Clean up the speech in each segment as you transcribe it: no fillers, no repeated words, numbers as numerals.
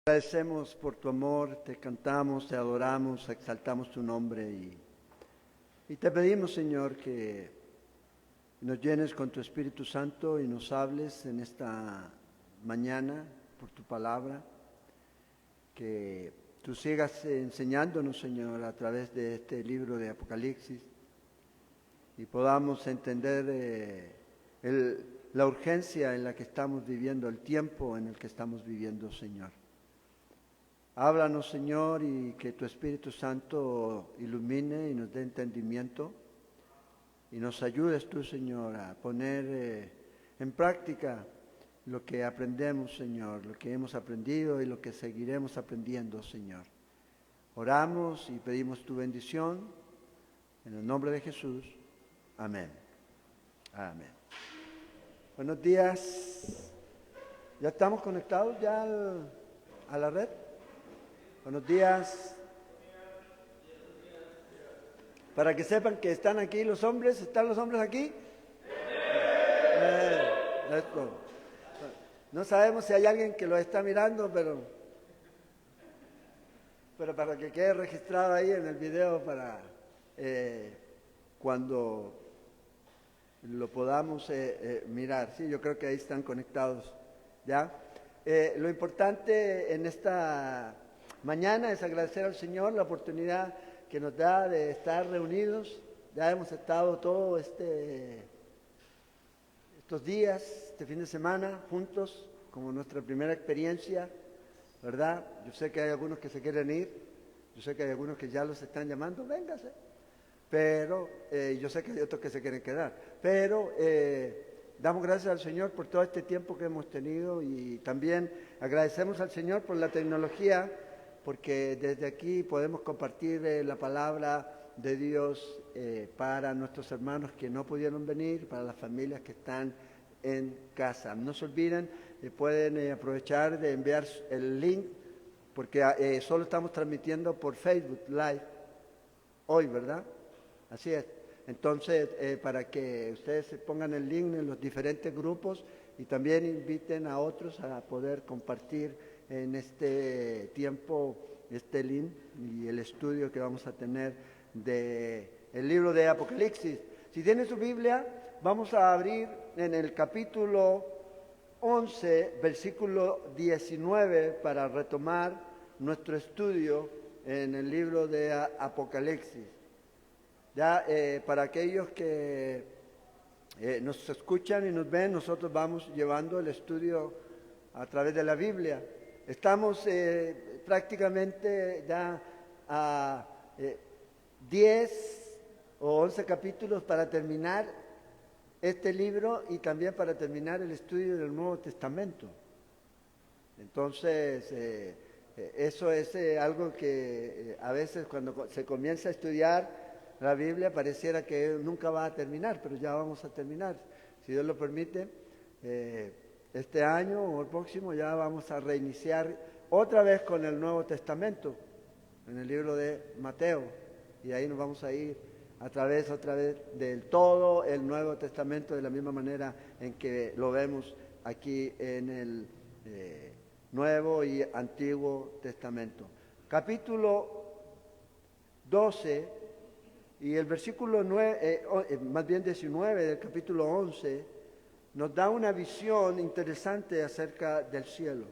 Agradecemos por tu amor, te cantamos, te adoramos, exaltamos tu nombre y te pedimos, Señor, que nos llenes con tu Espíritu Santo y nos hables en esta mañana por tu palabra, que tú sigas enseñándonos, Señor, a través de este libro de Apocalipsis y podamos entender la urgencia en la que estamos viviendo, el tiempo en el que estamos viviendo, Señor. Háblanos, Señor, y que tu Espíritu Santo ilumine y nos dé entendimiento y nos ayudes tú, Señor, a poner en práctica lo que aprendemos, Señor, lo que hemos aprendido y lo que seguiremos aprendiendo, Señor. Oramos y pedimos tu bendición en el nombre de Jesús. Amén. Amén. Buenos días. ¿Ya estamos conectados ya a la red? Buenos días. Para que sepan que están aquí los hombres, ¿están los hombres aquí? No sabemos si hay alguien que lo está mirando, pero para que quede registrado ahí en el video para cuando lo podamos mirar. Sí, yo creo que ahí están conectados. ¿Ya? Lo importante en esta mañana es agradecer al Señor la oportunidad que nos da de estar reunidos. Ya hemos estado todos estos días, este fin de semana, juntos, como nuestra primera experiencia, ¿verdad? Yo sé que hay algunos que se quieren ir, yo sé que hay algunos que ya los están llamando, véngase, pero yo sé que hay otros que se quieren quedar, pero damos gracias al Señor por todo este tiempo que hemos tenido y también agradecemos al Señor por la tecnología, porque desde aquí podemos compartir la palabra de Dios para nuestros hermanos que no pudieron venir, para las familias que están en casa. No se olviden, pueden aprovechar de enviar el link, porque solo estamos transmitiendo por Facebook Live hoy, ¿verdad? Así es. Entonces, para que ustedes pongan el link en los diferentes grupos y también inviten a otros a poder compartir en este tiempo este link y el estudio que vamos a tener del libro de Apocalipsis. Si tienen su Biblia, vamos a abrir en el capítulo 11, versículo 19, para retomar nuestro estudio en el libro de Apocalipsis. Ya, para aquellos que nos escuchan y nos ven, nosotros vamos llevando el estudio a través de la Biblia. Estamos prácticamente ya a 10 o 11 capítulos para terminar este libro y también para terminar el estudio del Nuevo Testamento. Entonces, eso es algo que a veces cuando se comienza a estudiar la Biblia pareciera que nunca va a terminar, pero ya vamos a terminar. Si Dios lo permite, este año o el próximo ya vamos a reiniciar otra vez con el Nuevo Testamento, en el libro de Mateo. Y ahí nos vamos a ir otra vez del todo el Nuevo Testamento, de la misma manera en que lo vemos aquí en el Nuevo y Antiguo Testamento. Capítulo 12 y el versículo 19 del capítulo 11 nos da una visión interesante acerca del cielo.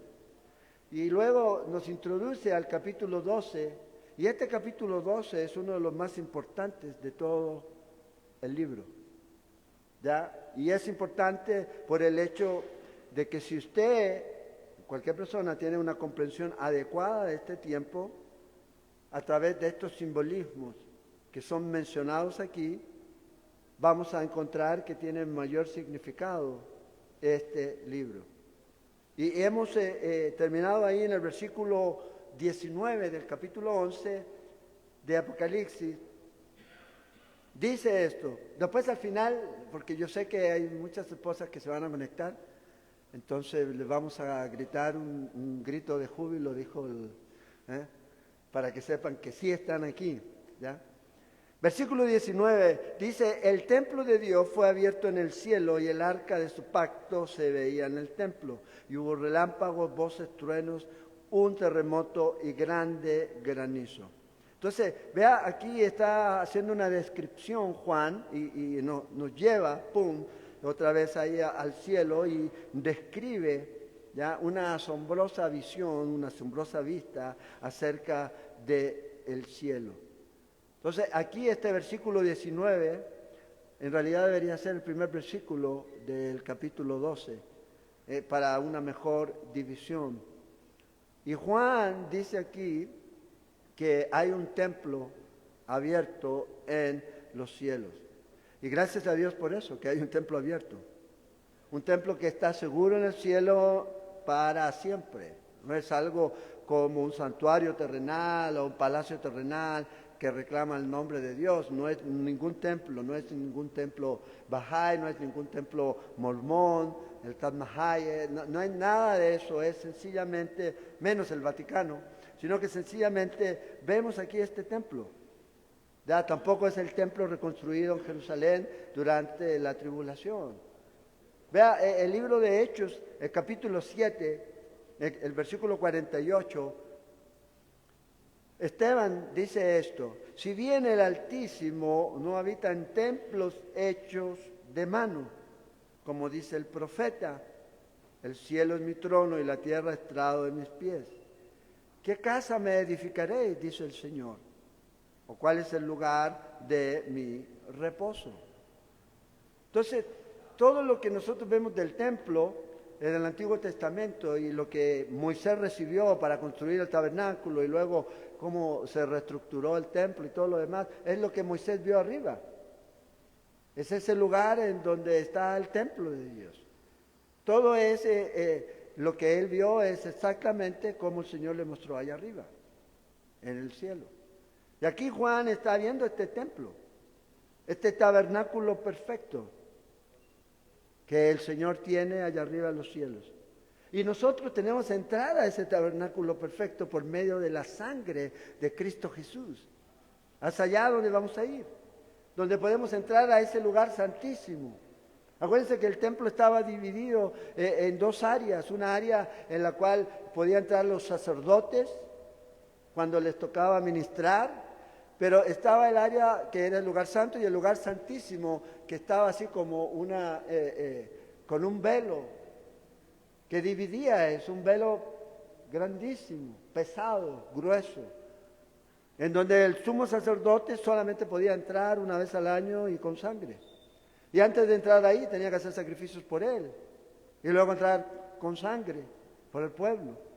Y luego nos introduce al capítulo 12, y este capítulo 12 es uno de los más importantes de todo el libro. ¿Ya? Y es importante por el hecho de que si usted, cualquier persona, tiene una comprensión adecuada de este tiempo, a través de estos simbolismos que son mencionados aquí, vamos a encontrar que tiene mayor significado este libro. Y hemos terminado ahí en el versículo 19 del capítulo 11 de Apocalipsis. Dice esto. Después al final, porque yo sé que hay muchas esposas que se van a conectar, entonces les vamos a gritar un grito de júbilo, dijo para que sepan que sí están aquí, ¿ya? Versículo 19 dice: el templo de Dios fue abierto en el cielo y el arca de su pacto se veía en el templo. Y hubo relámpagos, voces, truenos, un terremoto y grande granizo. Entonces, vea, aquí está haciendo una descripción Juan y nos lleva, otra vez ahí al cielo y describe ya una asombrosa visión, una asombrosa vista acerca del cielo. Entonces, aquí este versículo 19, en realidad debería ser el primer versículo del capítulo 12, para una mejor división. Y Juan dice aquí que hay un templo abierto en los cielos. Y gracias a Dios por eso, que hay un templo abierto. Un templo que está seguro en el cielo para siempre. No es algo como un santuario terrenal o un palacio terrenal que reclama el nombre de Dios. No es ningún templo, no es ningún templo Bahá'í, no es ningún templo mormón, el Taj Mahal, no hay nada de eso, es sencillamente, menos el Vaticano, sino que sencillamente vemos aquí este templo. Ya tampoco es el templo reconstruido en Jerusalén durante la tribulación. Vea, el libro de Hechos, el capítulo 7, el versículo 48, Esteban dice esto: si bien el Altísimo no habita en templos hechos de mano, como dice el profeta, el cielo es mi trono y la tierra estrado de mis pies. ¿Qué casa me edificaréis? Dice el Señor. ¿O cuál es el lugar de mi reposo? Entonces, todo lo que nosotros vemos del templo en el Antiguo Testamento y lo que Moisés recibió para construir el tabernáculo y luego cómo se reestructuró el templo y todo lo demás, es lo que Moisés vio arriba. Es ese lugar en donde está el templo de Dios. Todo lo que él vio es exactamente como el Señor le mostró allá arriba, en el cielo. Y aquí Juan está viendo este templo, este tabernáculo perfecto que el Señor tiene allá arriba en los cielos. Y nosotros tenemos entrada a ese tabernáculo perfecto por medio de la sangre de Cristo Jesús. Hasta allá donde vamos a ir, donde podemos entrar a ese lugar santísimo. Acuérdense que el templo estaba dividido en dos áreas, una área en la cual podían entrar los sacerdotes cuando les tocaba ministrar, pero estaba el área que era el lugar santo y el lugar santísimo, que estaba así como con un velo que dividía, es un velo grandísimo, pesado, grueso, en donde el sumo sacerdote solamente podía entrar una vez al año y con sangre. Y antes de entrar ahí tenía que hacer sacrificios por él, y luego entrar con sangre por el pueblo.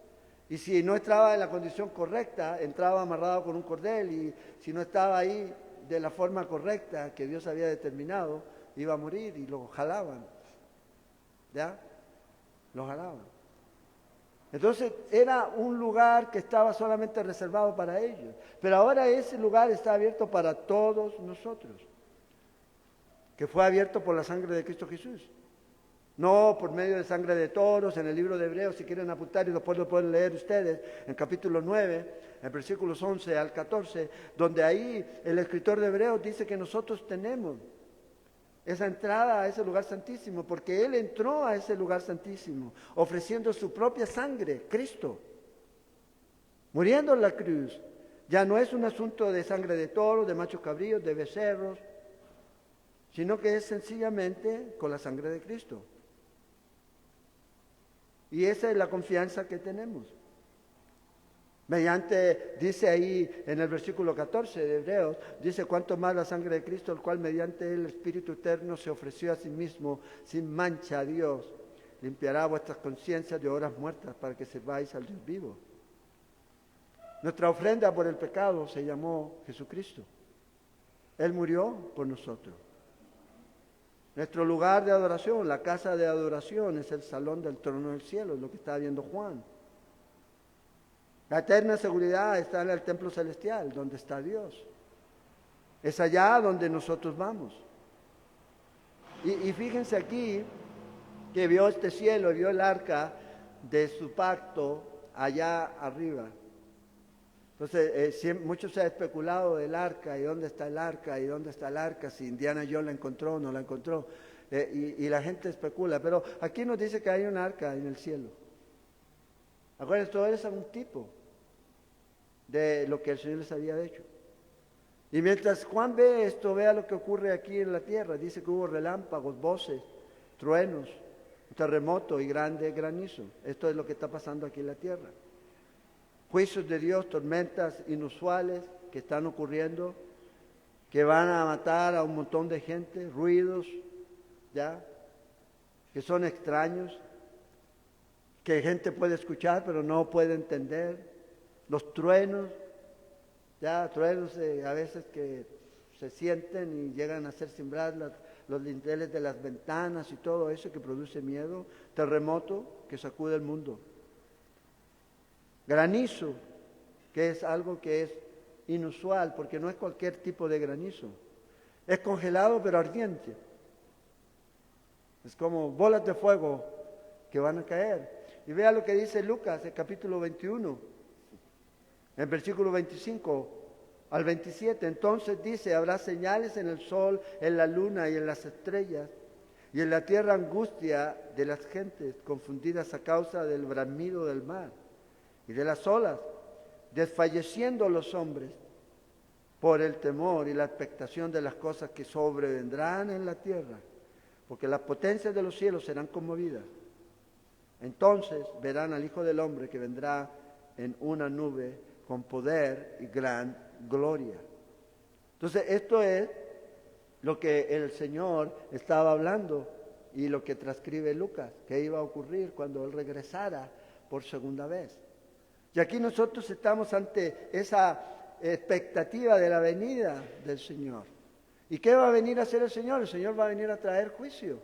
Y si no estaba en la condición correcta, entraba amarrado con un cordel, y si no estaba ahí de la forma correcta que Dios había determinado, iba a morir y lo jalaban. ¿Ya? Lo jalaban. Entonces era un lugar que estaba solamente reservado para ellos. Pero ahora ese lugar está abierto para todos nosotros, que fue abierto por la sangre de Cristo Jesús. No por medio de sangre de toros. En el libro de Hebreos, si quieren apuntar y después lo pueden leer ustedes, en capítulo 9, en versículos 11 al 14, donde ahí el escritor de Hebreos dice que nosotros tenemos esa entrada a ese lugar santísimo, porque Él entró a ese lugar santísimo, ofreciendo su propia sangre, Cristo, muriendo en la cruz. Ya no es un asunto de sangre de toros, de machos cabríos, de becerros, sino que es sencillamente con la sangre de Cristo. Y esa es la confianza que tenemos. Mediante, dice ahí en el versículo 14 de Hebreos, dice: cuánto más la sangre de Cristo, el cual mediante el Espíritu Eterno se ofreció a sí mismo sin mancha a Dios, limpiará vuestras conciencias de obras muertas para que serváis al Dios vivo. Nuestra ofrenda por el pecado se llamó Jesucristo. Él murió por nosotros. Nuestro lugar de adoración, la casa de adoración, es el salón del trono del cielo, es lo que está viendo Juan. La eterna seguridad está en el templo celestial, donde está Dios. Es allá donde nosotros vamos. Y fíjense aquí que vio este cielo, vio el arca de su pacto allá arriba. Entonces, mucho se ha especulado del arca, y dónde está el arca, y dónde está el arca, si Indiana Jones la encontró o no la encontró, y la gente especula, pero aquí nos dice que hay un arca en el cielo. Acuérdense, todo eso es un tipo de lo que el Señor les había hecho. Y mientras Juan ve esto, vea lo que ocurre aquí en la tierra. Dice que hubo relámpagos, voces, truenos, un terremoto y grande granizo. Esto es lo que está pasando aquí en la tierra. Juicios de Dios, tormentas inusuales que están ocurriendo, que van a matar a un montón de gente, ruidos, ya, que son extraños, que gente puede escuchar pero no puede entender. Los truenos, ya, truenos a veces que se sienten y llegan a hacer sembrar los lindeles de las ventanas y todo eso que produce miedo. Terremoto que sacude el mundo. Granizo, que es algo que es inusual, porque no es cualquier tipo de granizo. Es congelado pero ardiente. Es como bolas de fuego que van a caer. Y vea lo que dice Lucas, el capítulo 21, en versículo 25 al 27. Entonces dice, habrá señales en el sol, en la luna y en las estrellas, y en la tierra angustia de las gentes, confundidas a causa del bramido del mar y de las olas, desfalleciendo los hombres por el temor y la expectación de las cosas que sobrevendrán en la tierra, porque las potencias de los cielos serán conmovidas. Entonces verán al Hijo del Hombre que vendrá en una nube con poder y gran gloria. Entonces esto es lo que el Señor estaba hablando y lo que transcribe Lucas, que iba a ocurrir cuando Él regresara por segunda vez. Y aquí nosotros estamos ante esa expectativa de la venida del Señor. ¿Y qué va a venir a hacer el Señor? El Señor va a venir a traer juicio.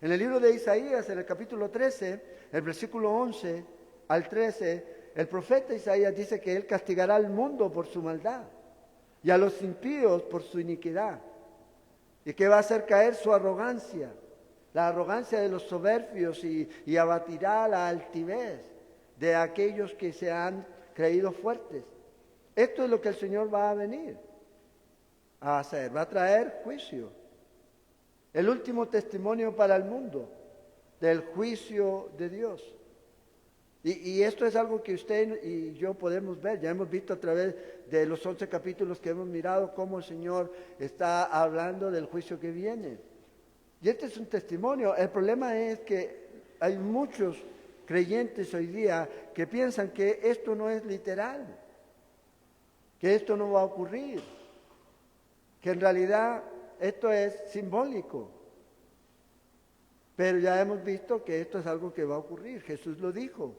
En el libro de Isaías, en el capítulo 13, el versículo 11 al 13, el profeta Isaías dice que Él castigará al mundo por su maldad y a los impíos por su iniquidad. Y que va a hacer caer su arrogancia, la arrogancia de los soberbios y abatirá la altivez de aquellos que se han creído fuertes. Esto es lo que el Señor va a venir a hacer, va a traer juicio. El último testimonio para el mundo del juicio de Dios. Y esto es algo que usted y yo podemos ver. Ya hemos visto a través de los 11 capítulos que hemos mirado cómo el Señor está hablando del juicio que viene. Y este es un testimonio. El problema es que hay muchos creyentes hoy día que piensan que esto no es literal, que esto no va a ocurrir, que en realidad esto es simbólico. Pero ya hemos visto que esto es algo que va a ocurrir. Jesús lo dijo.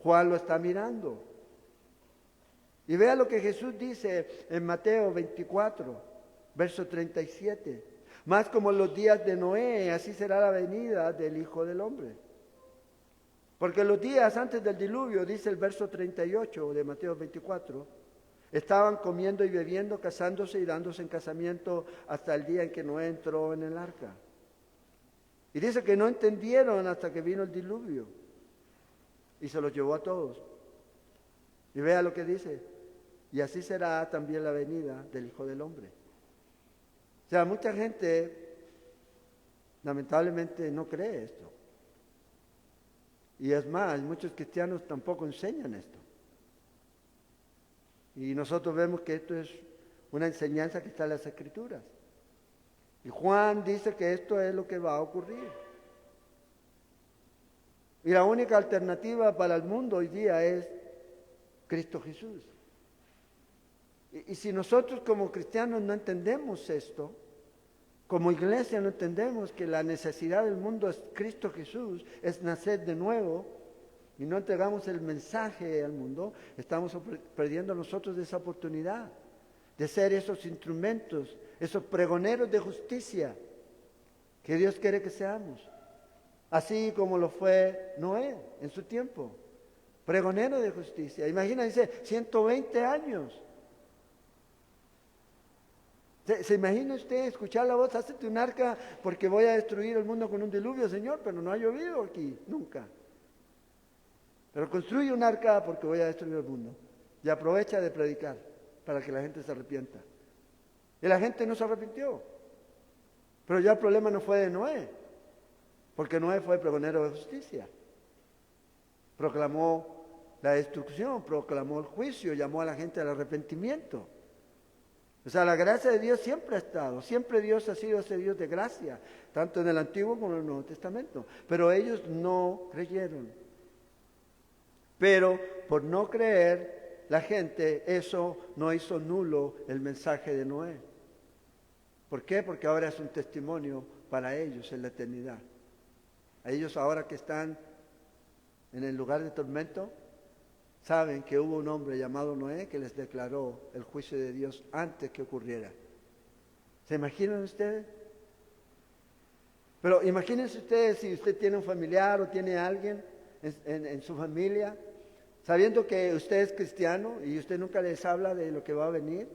Juan lo está mirando. Y vea lo que Jesús dice en Mateo 24, verso 37. Más como en los días de Noé, así será la venida del Hijo del Hombre. Porque los días antes del diluvio, dice el verso 38 de Mateo 24, estaban comiendo y bebiendo, casándose y dándose en casamiento hasta el día en que Noé entró en el arca. Y dice que no entendieron hasta que vino el diluvio y se los llevó a todos. Y vea lo que dice, y así será también la venida del Hijo del Hombre. O sea, mucha gente lamentablemente no cree esto. Y es más, muchos cristianos tampoco enseñan esto. Y nosotros vemos que esto es una enseñanza que está en las Escrituras. Y Juan dice que esto es lo que va a ocurrir. Y la única alternativa para el mundo hoy día es Cristo Jesús. Y si nosotros como cristianos no entendemos esto, como iglesia no entendemos que la necesidad del mundo es Cristo Jesús, es nacer de nuevo, y no entregamos el mensaje al mundo, estamos perdiendo nosotros esa oportunidad de ser esos instrumentos, esos pregoneros de justicia que Dios quiere que seamos. Así como lo fue Noé en su tiempo, pregonero de justicia. Imagínense, 120 años. ¿Se imagina usted escuchar la voz, hazte un arca porque voy a destruir el mundo con un diluvio, Señor? Pero no ha llovido aquí, nunca. Pero construye un arca porque voy a destruir el mundo. Y aprovecha de predicar para que la gente se arrepienta. Y la gente no se arrepintió. Pero ya el problema no fue de Noé, porque Noé fue pregonero de justicia. proclamó la destrucción, proclamó el juicio, llamó a la gente al arrepentimiento. O sea, la gracia de Dios siempre ha estado, siempre Dios ha sido ese Dios de gracia, tanto en el Antiguo como en el Nuevo Testamento. Pero ellos no creyeron. Pero por no creer, la gente, eso no hizo nulo el mensaje de Noé. ¿Por qué? Porque ahora es un testimonio para ellos en la eternidad. A ellos ahora que están en el lugar de tormento, saben que hubo un hombre llamado Noé que les declaró el juicio de Dios antes que ocurriera. ¿Se imaginan ustedes? Pero imagínense ustedes si usted tiene un familiar o tiene a alguien en su familia, sabiendo que usted es cristiano y usted nunca les habla de lo que va a venir,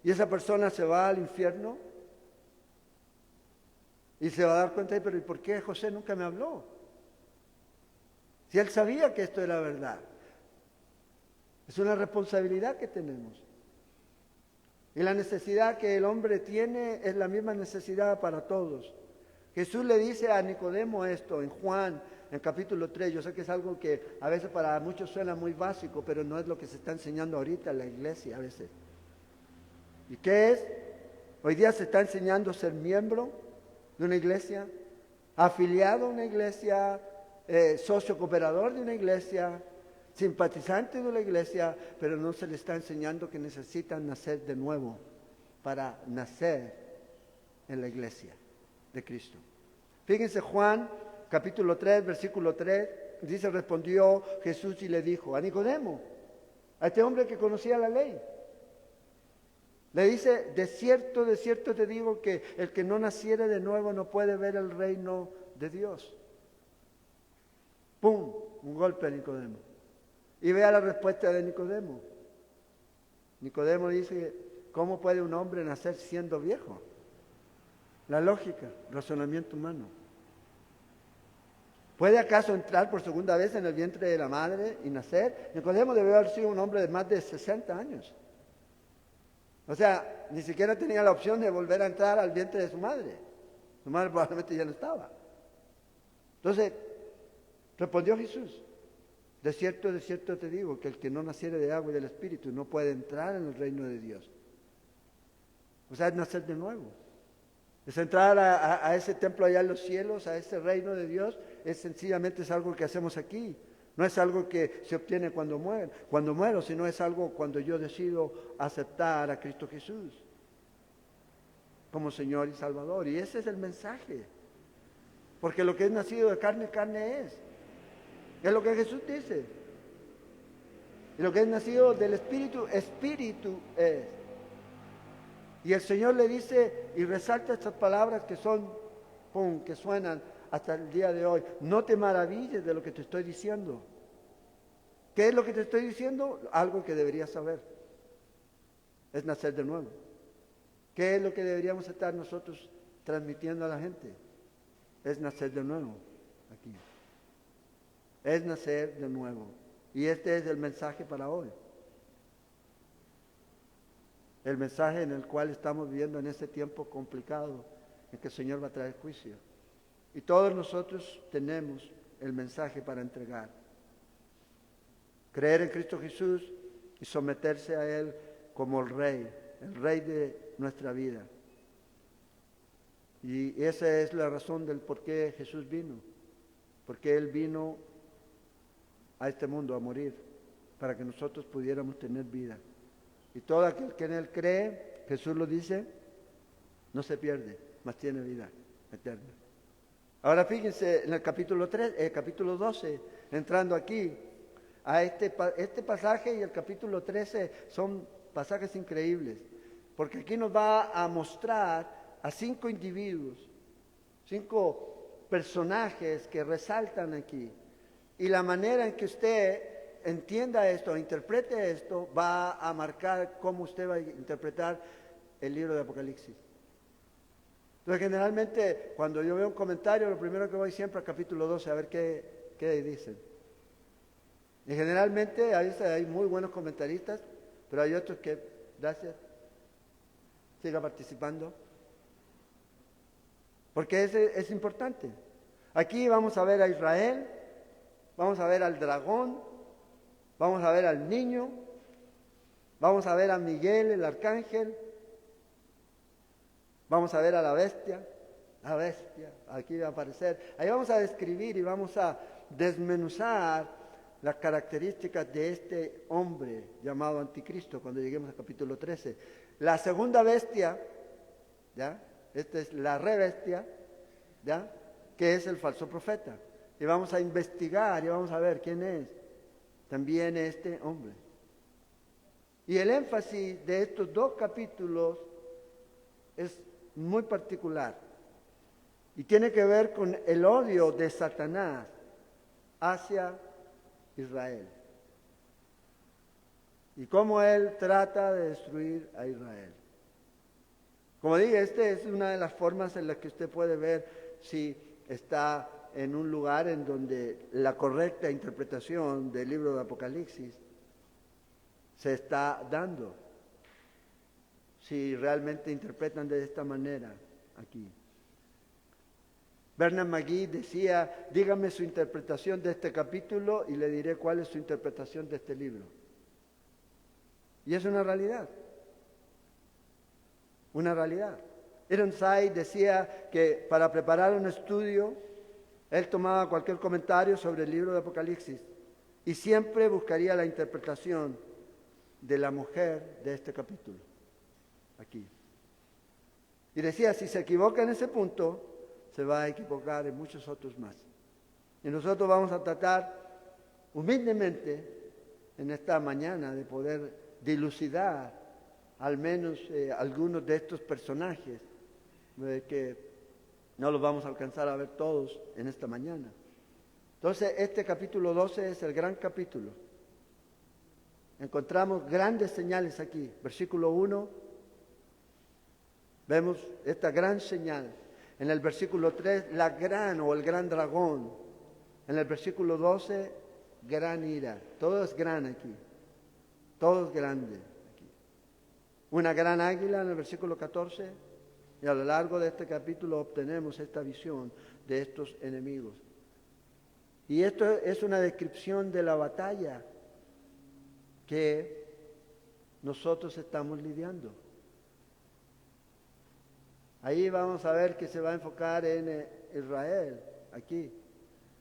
y esa persona se va al infierno y se va a dar cuenta, pero ¿y por qué José nunca me habló? Si él sabía que esto era verdad. Es una responsabilidad que tenemos. Y la necesidad que el hombre tiene es la misma necesidad para todos. Jesús le dice a Nicodemo esto en Juan, en capítulo 3. Yo sé que es algo que a veces para muchos suena muy básico, pero no es lo que se está enseñando ahorita en la iglesia a veces. ¿Y qué es? Hoy día se está enseñando a ser miembro de una iglesia, afiliado a una iglesia, socio cooperador de una iglesia, simpatizante de la iglesia, pero no se le está enseñando que necesitan nacer de nuevo para nacer en la iglesia de Cristo. Fíjense Juan capítulo 3, versículo 3, dice, respondió Jesús y le dijo a Nicodemo, a este hombre que conocía la ley, le dice, de cierto te digo que el que no naciere de nuevo no puede ver el reino de Dios. ¡Pum! Un golpe a Nicodemo. Y vea la respuesta de Nicodemo. Nicodemo dice, ¿cómo puede un hombre nacer siendo viejo? La lógica, razonamiento humano. ¿Puede acaso entrar por segunda vez en el vientre de la madre y nacer? Nicodemo debe haber sido un hombre de más de 60 años. O sea, ni siquiera tenía la opción de volver a entrar al vientre de su madre. Su madre probablemente ya no estaba. Entonces, respondió Jesús, de cierto te digo, que el que no naciere de agua y del Espíritu no puede entrar en el reino de Dios. O sea, es nacer de nuevo. Es entrar a ese templo allá en los cielos, a ese reino de Dios, sencillamente es algo que hacemos aquí. No es algo que se obtiene cuando muero, sino es algo cuando yo decido aceptar a Cristo Jesús como Señor y Salvador. Y ese es el mensaje. Porque lo que es nacido de carne, carne es. Es lo que Jesús dice. Y lo que es nacido del Espíritu, Espíritu es. Y el Señor le dice y resalta estas palabras que son, que suenan hasta el día de hoy. No te maravilles de lo que te estoy diciendo. ¿Qué es lo que te estoy diciendo? Algo que deberías saber. Es nacer de nuevo. ¿Qué es lo que deberíamos estar nosotros transmitiendo a la gente? Es nacer de nuevo aquí. Es nacer de nuevo. Y este es el mensaje para hoy. El mensaje en el cual estamos viviendo en este tiempo complicado, en que el Señor va a traer juicio. Y todos nosotros tenemos el mensaje para entregar. Creer en Cristo Jesús y someterse a Él como el Rey de nuestra vida. Y esa es la razón del por qué Jesús vino. Porque Él vino a este mundo a morir para que nosotros pudiéramos tener vida. Y todo aquel que en Él cree, Jesús lo dice, no se pierde, mas tiene vida eterna. Ahora fíjense en el capítulo 12, entrando aquí, a este pasaje y el capítulo 13 son pasajes increíbles, porque aquí nos va a mostrar a 5 individuos, 5 personajes que resaltan aquí. Y la manera en que usted entienda esto, interprete esto, va a marcar cómo usted va a interpretar el libro de Apocalipsis. Entonces, generalmente, cuando yo veo un comentario, lo primero que voy siempre al capítulo 12, a ver qué dicen. Y generalmente, a veces hay muy buenos comentaristas, pero hay otros que, gracias, siga participando. Porque es importante. Aquí vamos a ver a Israel, vamos a ver al dragón, vamos a ver al niño, vamos a ver a Miguel, el arcángel, vamos a ver a la bestia, aquí va a aparecer. Ahí vamos a describir y vamos a desmenuzar las características de este hombre llamado Anticristo cuando lleguemos al capítulo 13. La segunda bestia, ¿ya? Esta es la rebestia, ¿ya? Que es el falso profeta. Y vamos a investigar y vamos a ver quién es también este hombre. Y el énfasis de estos dos capítulos es muy particular y tiene que ver con el odio de Satanás hacia Israel y cómo él trata de destruir a Israel. Como dije, esta es una de las formas en las que usted puede ver si está en un lugar en donde la correcta interpretación del libro de Apocalipsis se está dando, si realmente interpretan de esta manera aquí. Bernard McGee decía, dígame su interpretación de este capítulo y le diré cuál es su interpretación de este libro. Y es una realidad. Una realidad. Ironside decía que para preparar un estudio, él tomaba cualquier comentario sobre el libro de Apocalipsis y siempre buscaría la interpretación de la mujer de este capítulo, aquí. Y decía, si se equivoca en ese punto, se va a equivocar en muchos otros más. Y nosotros vamos a tratar humildemente en esta mañana de poder dilucidar al menos algunos de estos personajes, que no los vamos a alcanzar a ver todos en esta mañana. Entonces, este capítulo 12 es el gran capítulo. Encontramos grandes señales aquí. Versículo 1, vemos esta gran señal. En el versículo 3, la gran o el gran dragón. En el versículo 12, gran ira. Todo es gran aquí. Todo es grande aquí. Una gran águila en el versículo 14. Y a lo largo de este capítulo obtenemos esta visión de estos enemigos. Y esto es una descripción de la batalla que nosotros estamos lidiando. Ahí vamos a ver que se va a enfocar en Israel, aquí.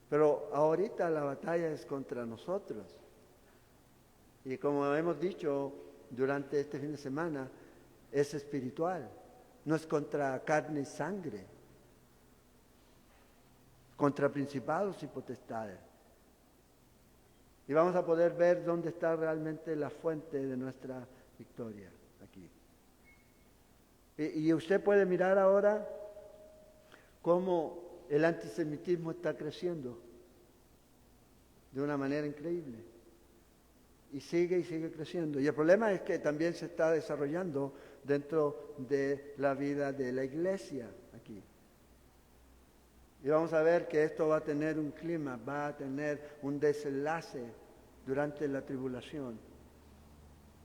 Pero ahorita la batalla es contra nosotros. Y como hemos dicho durante este fin de semana, es espiritual. No es contra carne y sangre. Contra principados y potestades. Y vamos a poder ver dónde está realmente la fuente de nuestra victoria, aquí. Y usted puede mirar ahora cómo el antisemitismo está creciendo de una manera increíble. Y sigue creciendo. Y el problema es que también se está desarrollando dentro de la vida de la iglesia aquí. Y vamos a ver que esto va a tener un clima, va a tener un desenlace durante la tribulación.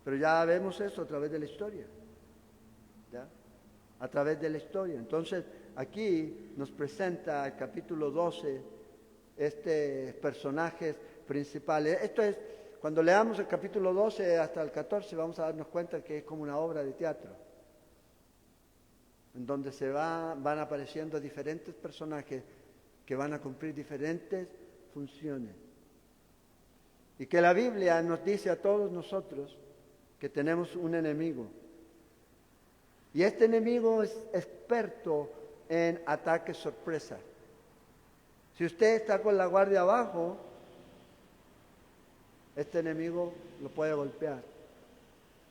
Pero ya vemos eso a través de la historia. ¿Ya? A través de la historia. Entonces, aquí nos presenta el capítulo 12 personajes principales. Esto es, cuando leamos el capítulo 12 hasta el 14, vamos a darnos cuenta que es como una obra de teatro, en donde van apareciendo diferentes personajes que van a cumplir diferentes funciones. Y que la Biblia nos dice a todos nosotros que tenemos un enemigo. Y este enemigo es experto en ataques sorpresa. Si usted está con la guardia abajo, este enemigo lo puede golpear.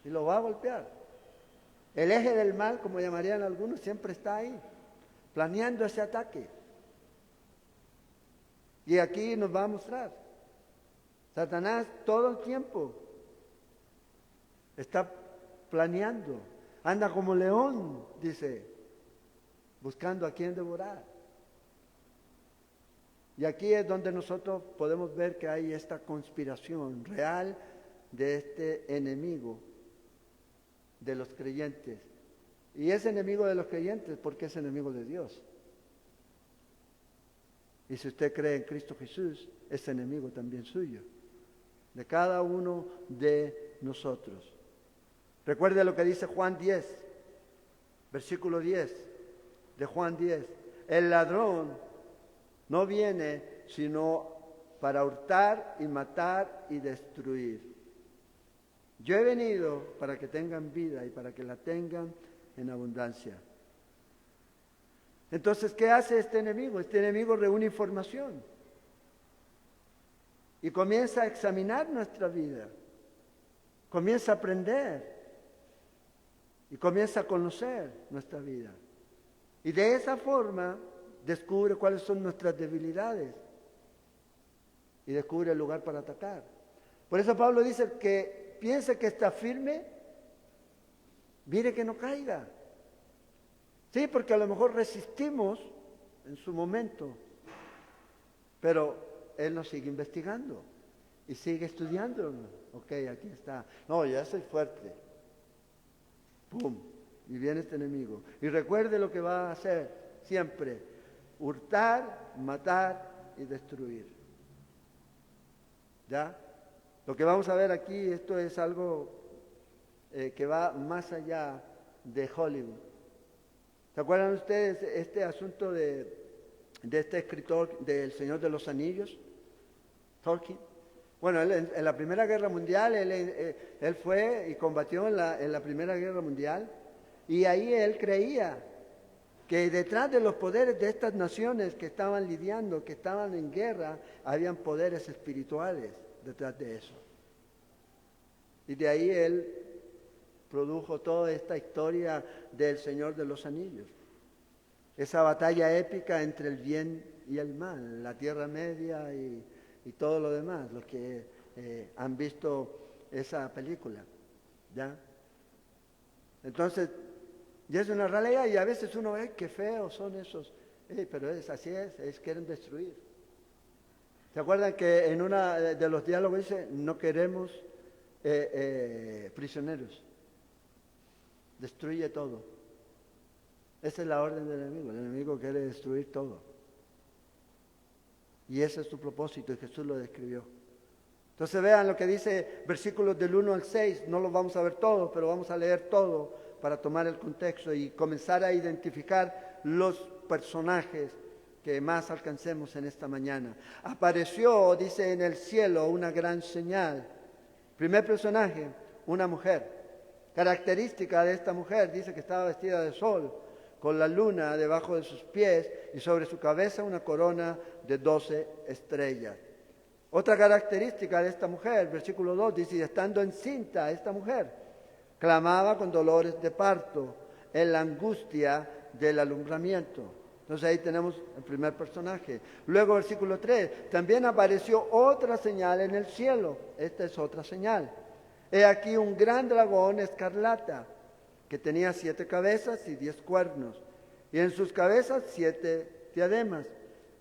Y lo va a golpear. El eje del mal, como llamarían algunos, siempre está ahí, planeando ese ataque. Y aquí nos va a mostrar. Satanás todo el tiempo está planeando. Anda como león, dice, buscando a quien devorar. Y aquí es donde nosotros podemos ver que hay esta conspiración real de este enemigo de los creyentes. Y es enemigo de los creyentes porque es enemigo de Dios. Y si usted cree en Cristo Jesús, es enemigo también suyo, de cada uno de nosotros. Recuerde lo que dice Juan 10, versículo 10 de Juan 10. El ladrón no viene sino para hurtar y matar y destruir. Yo he venido para que tengan vida y para que la tengan en abundancia. Entonces, ¿qué hace este enemigo? Este enemigo reúne información y comienza a examinar nuestra vida, comienza a aprender y comienza a conocer nuestra vida. Y de esa forma descubre cuáles son nuestras debilidades y descubre el lugar para atacar. Por eso Pablo dice que piense que está firme, mire que no caiga. Sí, porque a lo mejor resistimos en su momento, pero él nos sigue investigando y sigue estudiando. Ok, aquí está. No, ya soy fuerte. ¡Pum! Y viene este enemigo. Y recuerde lo que va a hacer siempre: hurtar, matar y destruir. ¿Ya? Lo que vamos a ver aquí, esto es algo que va más allá de Hollywood. ¿Se acuerdan ustedes este asunto de este escritor del Señor de los Anillos, Tolkien? Bueno, él, en la Primera Guerra Mundial, él fue y combatió en la Primera Guerra Mundial, y ahí él creía que detrás de los poderes de estas naciones que estaban lidiando, que estaban en guerra, habían poderes espirituales detrás de eso. Y de ahí él produjo toda esta historia del Señor de los Anillos. Esa batalla épica entre el bien y el mal, la Tierra Media y todo lo demás, los que han visto esa película, ¿ya? Entonces, ya es una realidad y a veces uno ve qué feos son esos, pero así es, quieren destruir. ¿Se acuerdan que en uno de los diálogos dice, no queremos prisioneros? Destruye todo. Esa es la orden del enemigo. El enemigo quiere destruir todo. Y ese es su propósito y Jesús lo describió. Entonces vean lo que dice versículos del 1 al 6. No los vamos a ver todos, pero vamos a leer todo para tomar el contexto y comenzar a identificar los personajes que más alcancemos en esta mañana. Apareció, dice, en el cielo una gran señal. Primer personaje, una mujer. Característica de esta mujer, dice que estaba vestida de sol, con la luna debajo de sus pies y sobre su cabeza una corona de 12 estrellas. Otra característica de esta mujer, versículo 2, dice, y estando encinta esta mujer, clamaba con dolores de parto, en la angustia del alumbramiento. Entonces ahí tenemos el primer personaje. Luego versículo 3, también apareció otra señal en el cielo. Esta es otra señal. He aquí un gran dragón escarlata, que tenía 7 cabezas y 10 cuernos, y en sus cabezas 7 diademas.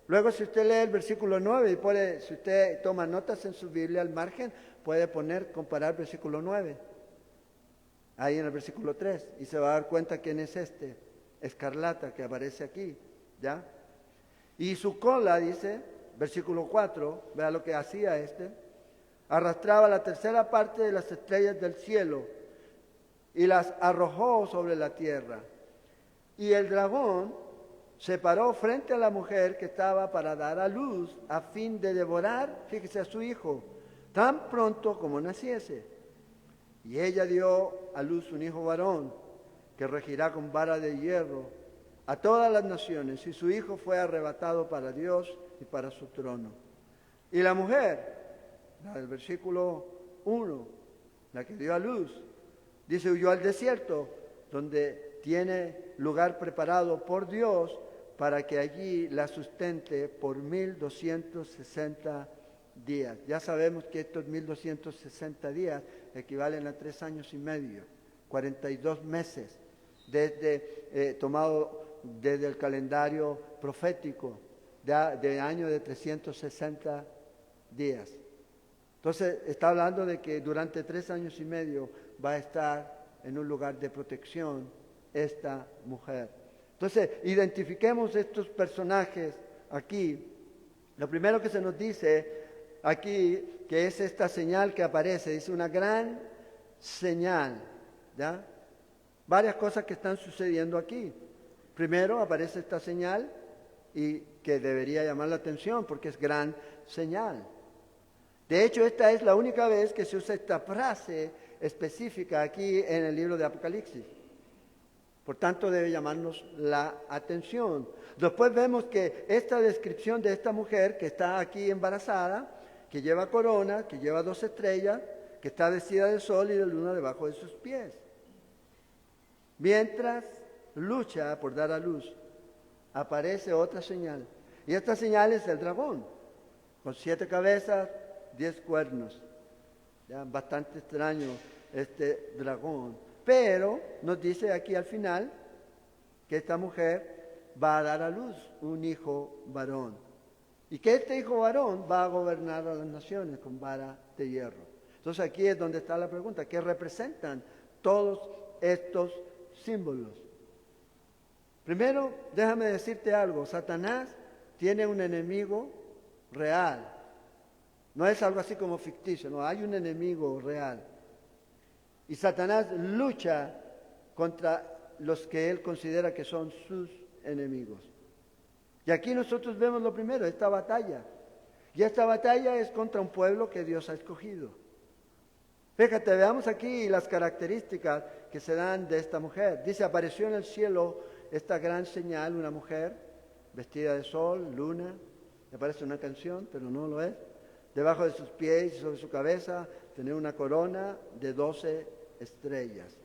Luego, si usted lee el versículo 9, y si usted toma notas en su Biblia al margen, puede comparar versículo 9, ahí en el versículo 3, y se va a dar cuenta quién es este escarlata que aparece aquí, ¿ya? Y su cola, dice, versículo 4, vea lo que hacía arrastraba la tercera parte de las estrellas del cielo y las arrojó sobre la tierra. Y el dragón se paró frente a la mujer que estaba para dar a luz a fin de devorar, fíjese, a su hijo, tan pronto como naciese. Y ella dio a luz un hijo varón que regirá con vara de hierro a todas las naciones, y su hijo fue arrebatado para Dios y para su trono. Y la mujer, la del versículo 1, la que dio a luz, dice, huyó al desierto, donde tiene lugar preparado por Dios para que allí la sustente por 1260 días. Ya sabemos que estos 1260 días equivalen a 3 años y medio, 42 meses, tomado desde el calendario profético de año de 360 días. Entonces, está hablando de que durante 3 años y medio va a estar en un lugar de protección esta mujer. Entonces, identifiquemos estos personajes aquí. Lo primero que se nos dice aquí, que es esta señal que aparece, dice una gran señal, ¿ya? Varias cosas que están sucediendo aquí. Primero aparece esta señal y que debería llamar la atención porque es gran señal. De hecho, esta es la única vez que se usa esta frase específica aquí en el libro de Apocalipsis. Por tanto, debe llamarnos la atención. Después vemos que esta descripción de esta mujer que está aquí embarazada, que lleva corona, que lleva 2 estrellas, que está vestida de sol y de luna debajo de sus pies. Mientras lucha por dar a luz, aparece otra señal. Y esta señal es el dragón, con 7 cabezas, 10 cuernos. Ya, bastante extraño este dragón. Pero nos dice aquí al final que esta mujer va a dar a luz un hijo varón. Y que este hijo varón va a gobernar a las naciones con vara de hierro. Entonces aquí es donde está la pregunta. ¿Qué representan todos estos símbolos? Primero, déjame decirte algo. Satanás tiene un enemigo real. No es algo así como ficticio, no, hay un enemigo real. Y Satanás lucha contra los que él considera que son sus enemigos. Y aquí nosotros vemos lo primero, esta batalla. Y esta batalla es contra un pueblo que Dios ha escogido. Fíjate, veamos aquí las características que se dan de esta mujer. Dice, apareció en el cielo esta gran señal, una mujer vestida de sol, luna. Me parece una canción, pero no lo es. Debajo de sus pies y sobre su cabeza tenía una corona de 12 estrellas.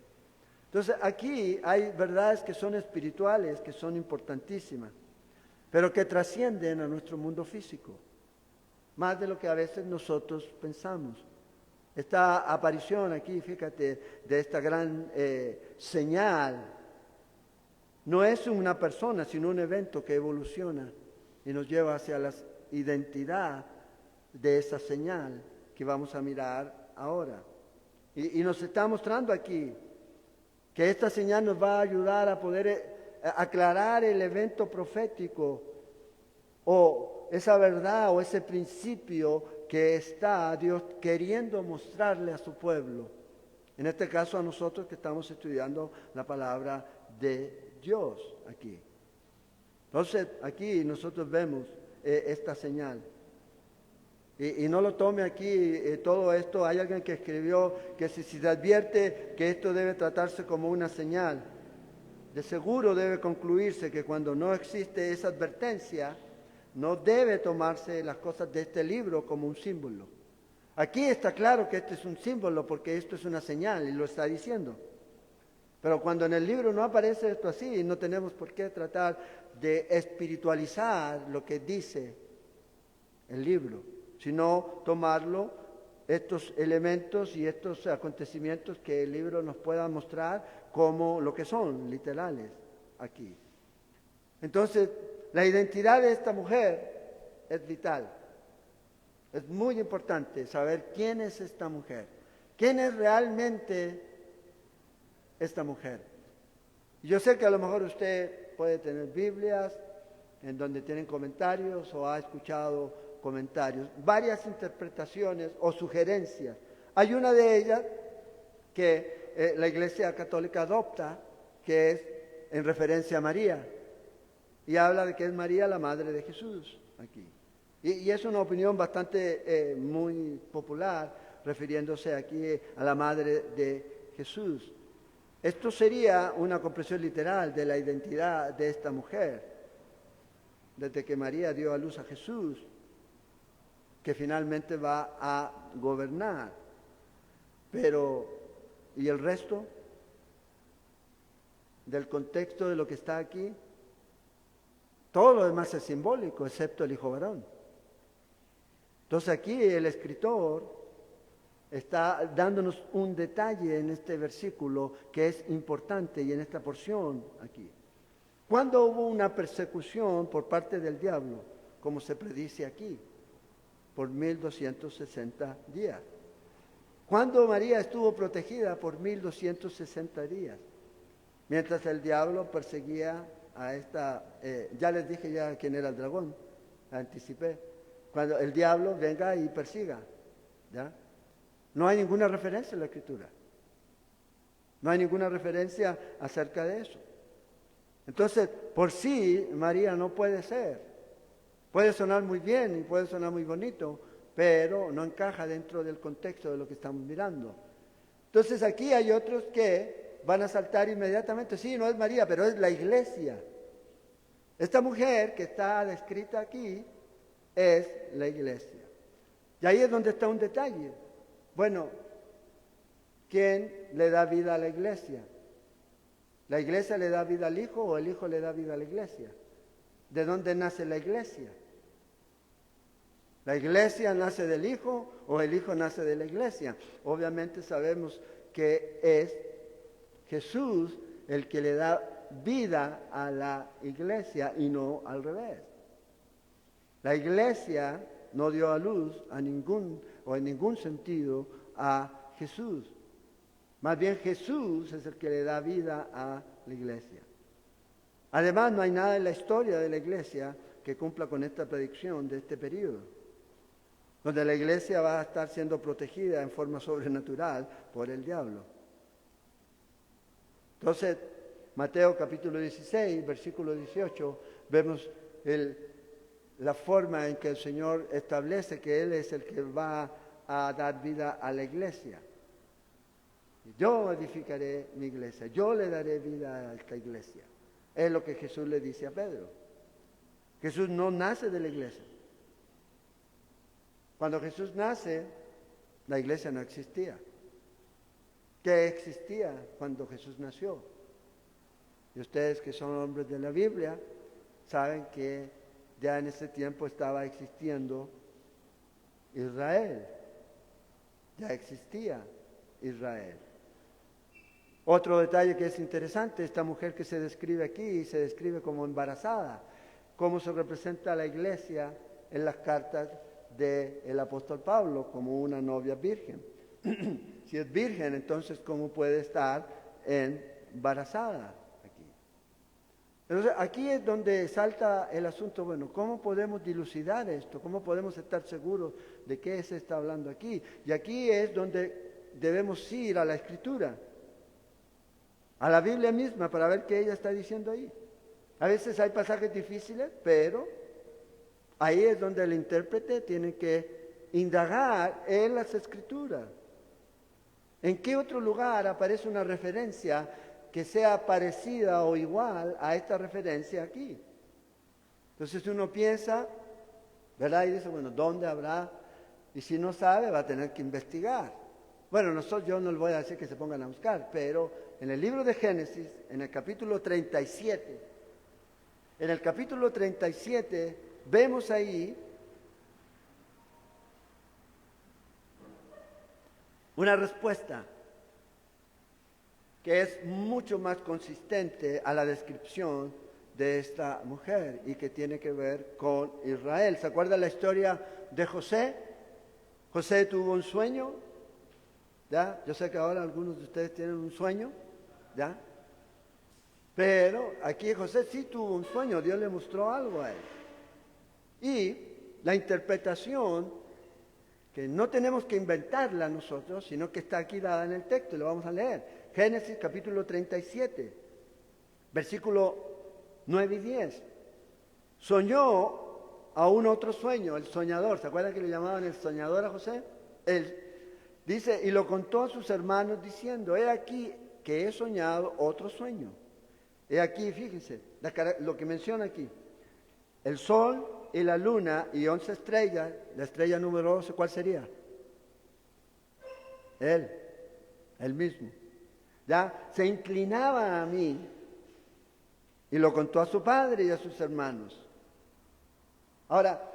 Entonces aquí hay verdades que son espirituales, que son importantísimas, pero que trascienden a nuestro mundo físico, más de lo que a veces nosotros pensamos. Esta aparición aquí, fíjate, de esta gran señal, no es una persona, sino un evento que evoluciona y nos lleva hacia la identidad de esa señal que vamos a mirar ahora. Y nos está mostrando aquí que esta señal nos va a ayudar a poder aclarar el evento profético o esa verdad o ese principio que está Dios queriendo mostrarle a su pueblo. En este caso a nosotros que estamos estudiando la palabra de Dios aquí. Entonces aquí nosotros vemos esta señal. Y no lo tome aquí todo esto. Hay alguien que escribió que si se advierte que esto debe tratarse como una señal, de seguro debe concluirse que cuando no existe esa advertencia, no debe tomarse las cosas de este libro como un símbolo. Aquí está claro que este es un símbolo porque esto es una señal y lo está diciendo. Pero cuando en el libro no aparece esto así, no tenemos por qué tratar de espiritualizar lo que dice el libro, sino tomarlo, estos elementos y estos acontecimientos que el libro nos pueda mostrar como lo que son, literales, aquí. Entonces, la identidad de esta mujer es vital. Es muy importante saber quién es esta mujer, quién es realmente esta mujer. Yo sé que a lo mejor usted puede tener Biblias en donde tienen comentarios o ha escuchado comentarios, varias interpretaciones o sugerencias. Hay una de ellas que la Iglesia Católica adopta, que es en referencia a María, y habla de que es María la madre de Jesús aquí. Y es una opinión bastante muy popular, refiriéndose aquí a la madre de Jesús. Esto sería una comprensión literal de la identidad de esta mujer, desde que María dio a luz a Jesús, que finalmente va a gobernar. Pero, ¿y el resto del contexto de lo que está aquí? Todo lo demás es simbólico, excepto el hijo varón. Entonces aquí el escritor está dándonos un detalle en este versículo que es importante y en esta porción aquí. ¿Cuándo hubo una persecución por parte del diablo, como se predice aquí? Por 1260 días. ¿Cuándo María estuvo protegida? Por 1260 días. Mientras el diablo perseguía a esta, ya les dije ya quién era el dragón, la anticipé. cuando el diablo venga y persiga. ¿Ya? No hay ninguna referencia en la Escritura. No hay ninguna referencia acerca de eso. Entonces, por sí, María no puede ser. Puede sonar muy bien y puede sonar muy bonito, pero no encaja dentro del contexto de lo que estamos mirando. Entonces, aquí hay otros que van a saltar inmediatamente. Sí, no es María, pero es la iglesia. Esta mujer que está descrita aquí es la iglesia. Y ahí es donde está un detalle. Bueno, ¿quién le da vida a la iglesia? ¿La iglesia le da vida al Hijo o el Hijo le da vida a la iglesia? ¿De dónde nace la iglesia? ¿La iglesia nace del Hijo o el Hijo nace de la iglesia? Obviamente sabemos que es Jesús el que le da vida a la iglesia y no al revés. La iglesia no dio a luz a ningún o en ningún sentido a Jesús. Más bien Jesús es el que le da vida a la iglesia. Además, no hay nada en la historia de la iglesia que cumpla con esta predicción de este periodo, donde la iglesia va a estar siendo protegida en forma sobrenatural por el diablo. Entonces, Mateo capítulo 16, versículo 18, vemos la forma en que el Señor establece que Él es el que va a dar vida a la iglesia. Yo edificaré mi iglesia, yo le daré vida a esta iglesia. Es lo que Jesús le dice a Pedro. Jesús no nace de la iglesia. Cuando Jesús nace, la iglesia no existía. ¿Qué existía cuando Jesús nació? Y ustedes que son hombres de la Biblia, saben que ya en ese tiempo estaba existiendo Israel. Ya existía Israel. Otro detalle que es interesante, esta mujer que se describe aquí, se describe como embarazada. ¿Cómo se representa a la iglesia en las cartas del apóstol Pablo? Como una novia virgen. Si es virgen, entonces ¿cómo puede estar embarazada aquí? Entonces aquí es donde salta el asunto, bueno, ¿cómo podemos dilucidar esto? ¿Cómo podemos estar seguros de qué se está hablando aquí? Y aquí es donde debemos ir a la Escritura, a la Biblia misma, para ver qué ella está diciendo ahí. A veces hay pasajes difíciles, pero ahí es donde el intérprete tiene que indagar en las Escrituras. ¿En qué otro lugar aparece una referencia que sea parecida o igual a esta referencia aquí? Entonces uno piensa, ¿verdad? Y dice, bueno, ¿dónde habrá? Y si no sabe, va a tener que investigar. Bueno, yo no les voy a decir que se pongan a buscar, pero en el libro de Génesis, en el capítulo 37, vemos ahí una respuesta que es mucho más consistente a la descripción de esta mujer y que tiene que ver con Israel. ¿Se acuerdan la historia de José? José tuvo un sueño, ¿ya? Yo sé que ahora algunos de ustedes tienen un sueño, ¿ya? Pero aquí José sí tuvo un sueño, Dios le mostró algo a él. Y la interpretación, que no tenemos que inventarla nosotros, sino que está aquí dada en el texto y lo vamos a leer. Génesis capítulo 37, versículo 9 y 10. Soñó aún otro sueño, el soñador. ¿Se acuerdan que le llamaban el soñador a José? Él dice, y lo contó a sus hermanos diciendo, he aquí que he soñado otro sueño. He aquí, fíjense, lo que menciona aquí. El sol y la luna y 11 estrellas, la estrella número 11, ¿cuál sería? Él mismo. ¿Ya? Se inclinaba a mí y lo contó a su padre y a sus hermanos. Ahora,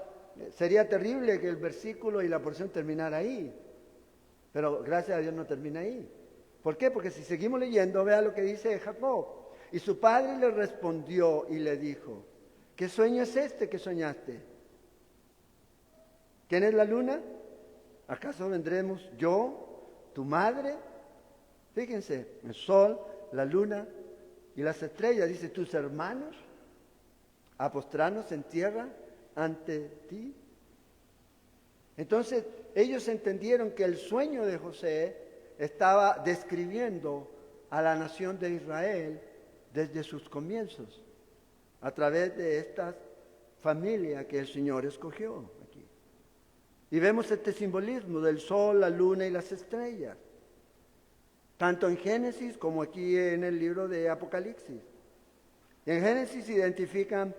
sería terrible que el versículo y la porción terminara ahí, pero gracias a Dios no termina ahí. ¿Por qué? Porque si seguimos leyendo, vea lo que dice Jacob. Y su padre le respondió y le dijo, ¿qué sueño es este que soñaste? ¿Quién es la luna? ¿Acaso vendremos yo, tu madre? Fíjense, el sol, la luna y las estrellas, dice, tus hermanos, a postrarnos en tierra ante ti. Entonces, ellos entendieron que el sueño de José estaba describiendo a la nación de Israel desde sus comienzos, a través de esta familia que el Señor escogió aquí. Y vemos este simbolismo del sol, la luna y las estrellas, tanto en Génesis como aquí en el libro de Apocalipsis. En Génesis identifican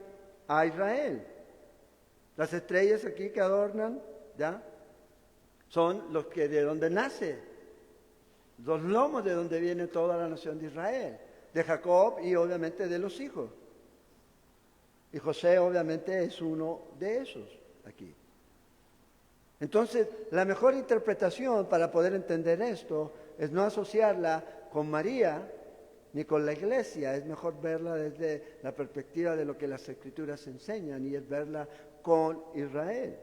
a Israel. Las estrellas aquí que adornan, ¿ya? Son los que de donde nace, los lomos de donde viene toda la nación de Israel, de Jacob y obviamente de los hijos. Y José obviamente es uno de esos aquí. Entonces, la mejor interpretación para poder entender esto es no asociarla con María ni con la iglesia, es mejor verla desde la perspectiva de lo que las escrituras enseñan y es verla con Israel.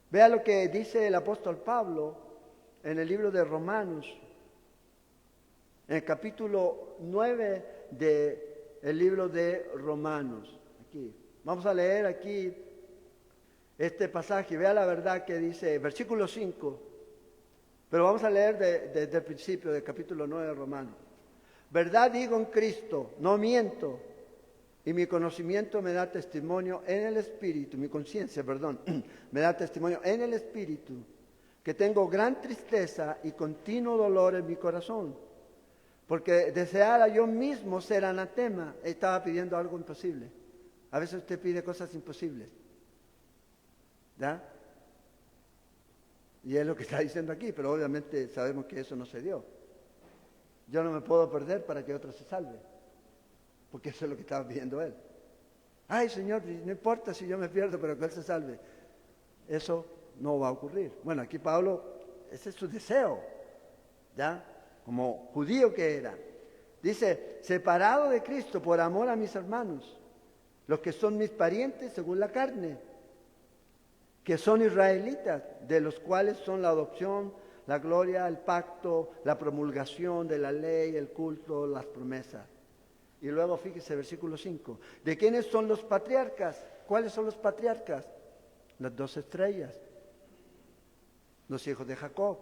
Vea lo que dice el apóstol Pablo en el libro de Romanos, en el capítulo 9 del libro de Romanos. Aquí. Vamos a leer aquí este pasaje. Vea la verdad que dice, versículo 5, pero vamos a leer desde el principio del capítulo 9 de Romanos. Verdad digo en Cristo, no miento, y mi conocimiento me da testimonio en el Espíritu, mi conciencia, perdón, me da testimonio en el Espíritu, que tengo gran tristeza y continuo dolor en mi corazón, porque deseara yo mismo ser anatema. Estaba pidiendo algo imposible. A veces usted pide cosas imposibles, ¿ya? Y es lo que está diciendo aquí, pero obviamente sabemos que eso no se dio. Yo no me puedo perder para que otro se salve, porque eso es lo que estaba pidiendo él. Ay, Señor, no importa si yo me pierdo, pero que él se salve. Eso no va a ocurrir. Bueno, aquí Pablo, ese es su deseo, ¿ya? Como judío que era. Dice, separado de Cristo por amor a mis hermanos, los que son mis parientes según la carne, que son israelitas, de los cuales son la adopción, la gloria, el pacto, la promulgación de la ley, el culto, las promesas. Y luego fíjese, versículo 5. ¿De quiénes son los patriarcas? ¿Cuáles son los patriarcas? Las 2 estrellas, los hijos de Jacob.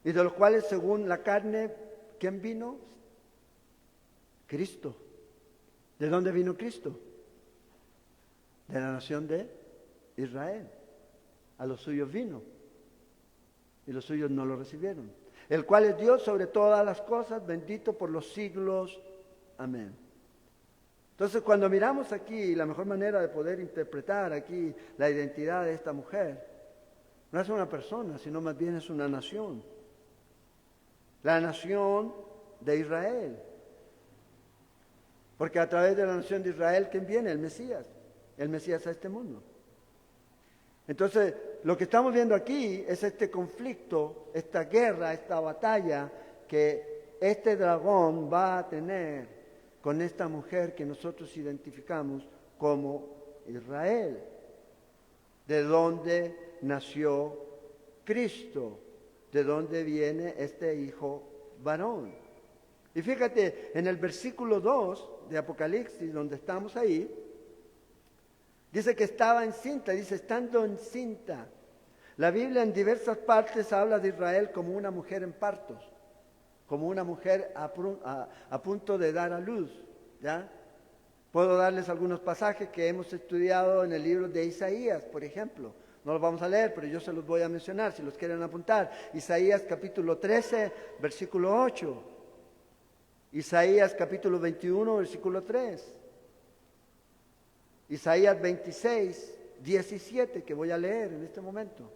Y de los cuales, según la carne, ¿quién vino? Cristo. ¿De dónde vino Cristo? De la nación de Israel. A los suyos vino, y los suyos no lo recibieron. El cual es Dios sobre todas las cosas, bendito por los siglos. Amén. Entonces, cuando miramos aquí, la mejor manera de poder interpretar aquí la identidad de esta mujer, no es una persona, sino más bien es una nación. La nación de Israel. Porque a través de la nación de Israel, ¿quién viene? El Mesías. El Mesías a este mundo. Entonces, lo que estamos viendo aquí es este conflicto, esta guerra, esta batalla que este dragón va a tener con esta mujer que nosotros identificamos como Israel, de donde nació Cristo, de donde viene este hijo varón. Y fíjate, en el versículo 2 de Apocalipsis, donde estamos ahí, dice que estaba encinta, dice estando encinta. La Biblia en diversas partes habla de Israel como una mujer en partos, como una mujer a punto de dar a luz, ¿ya? Puedo darles algunos pasajes que hemos estudiado en el libro de Isaías, por ejemplo. No los vamos a leer, pero yo se los voy a mencionar si los quieren apuntar. Isaías capítulo 13, versículo 8. Isaías capítulo 21, versículo 3. Isaías 26, 17, que voy a leer en este momento.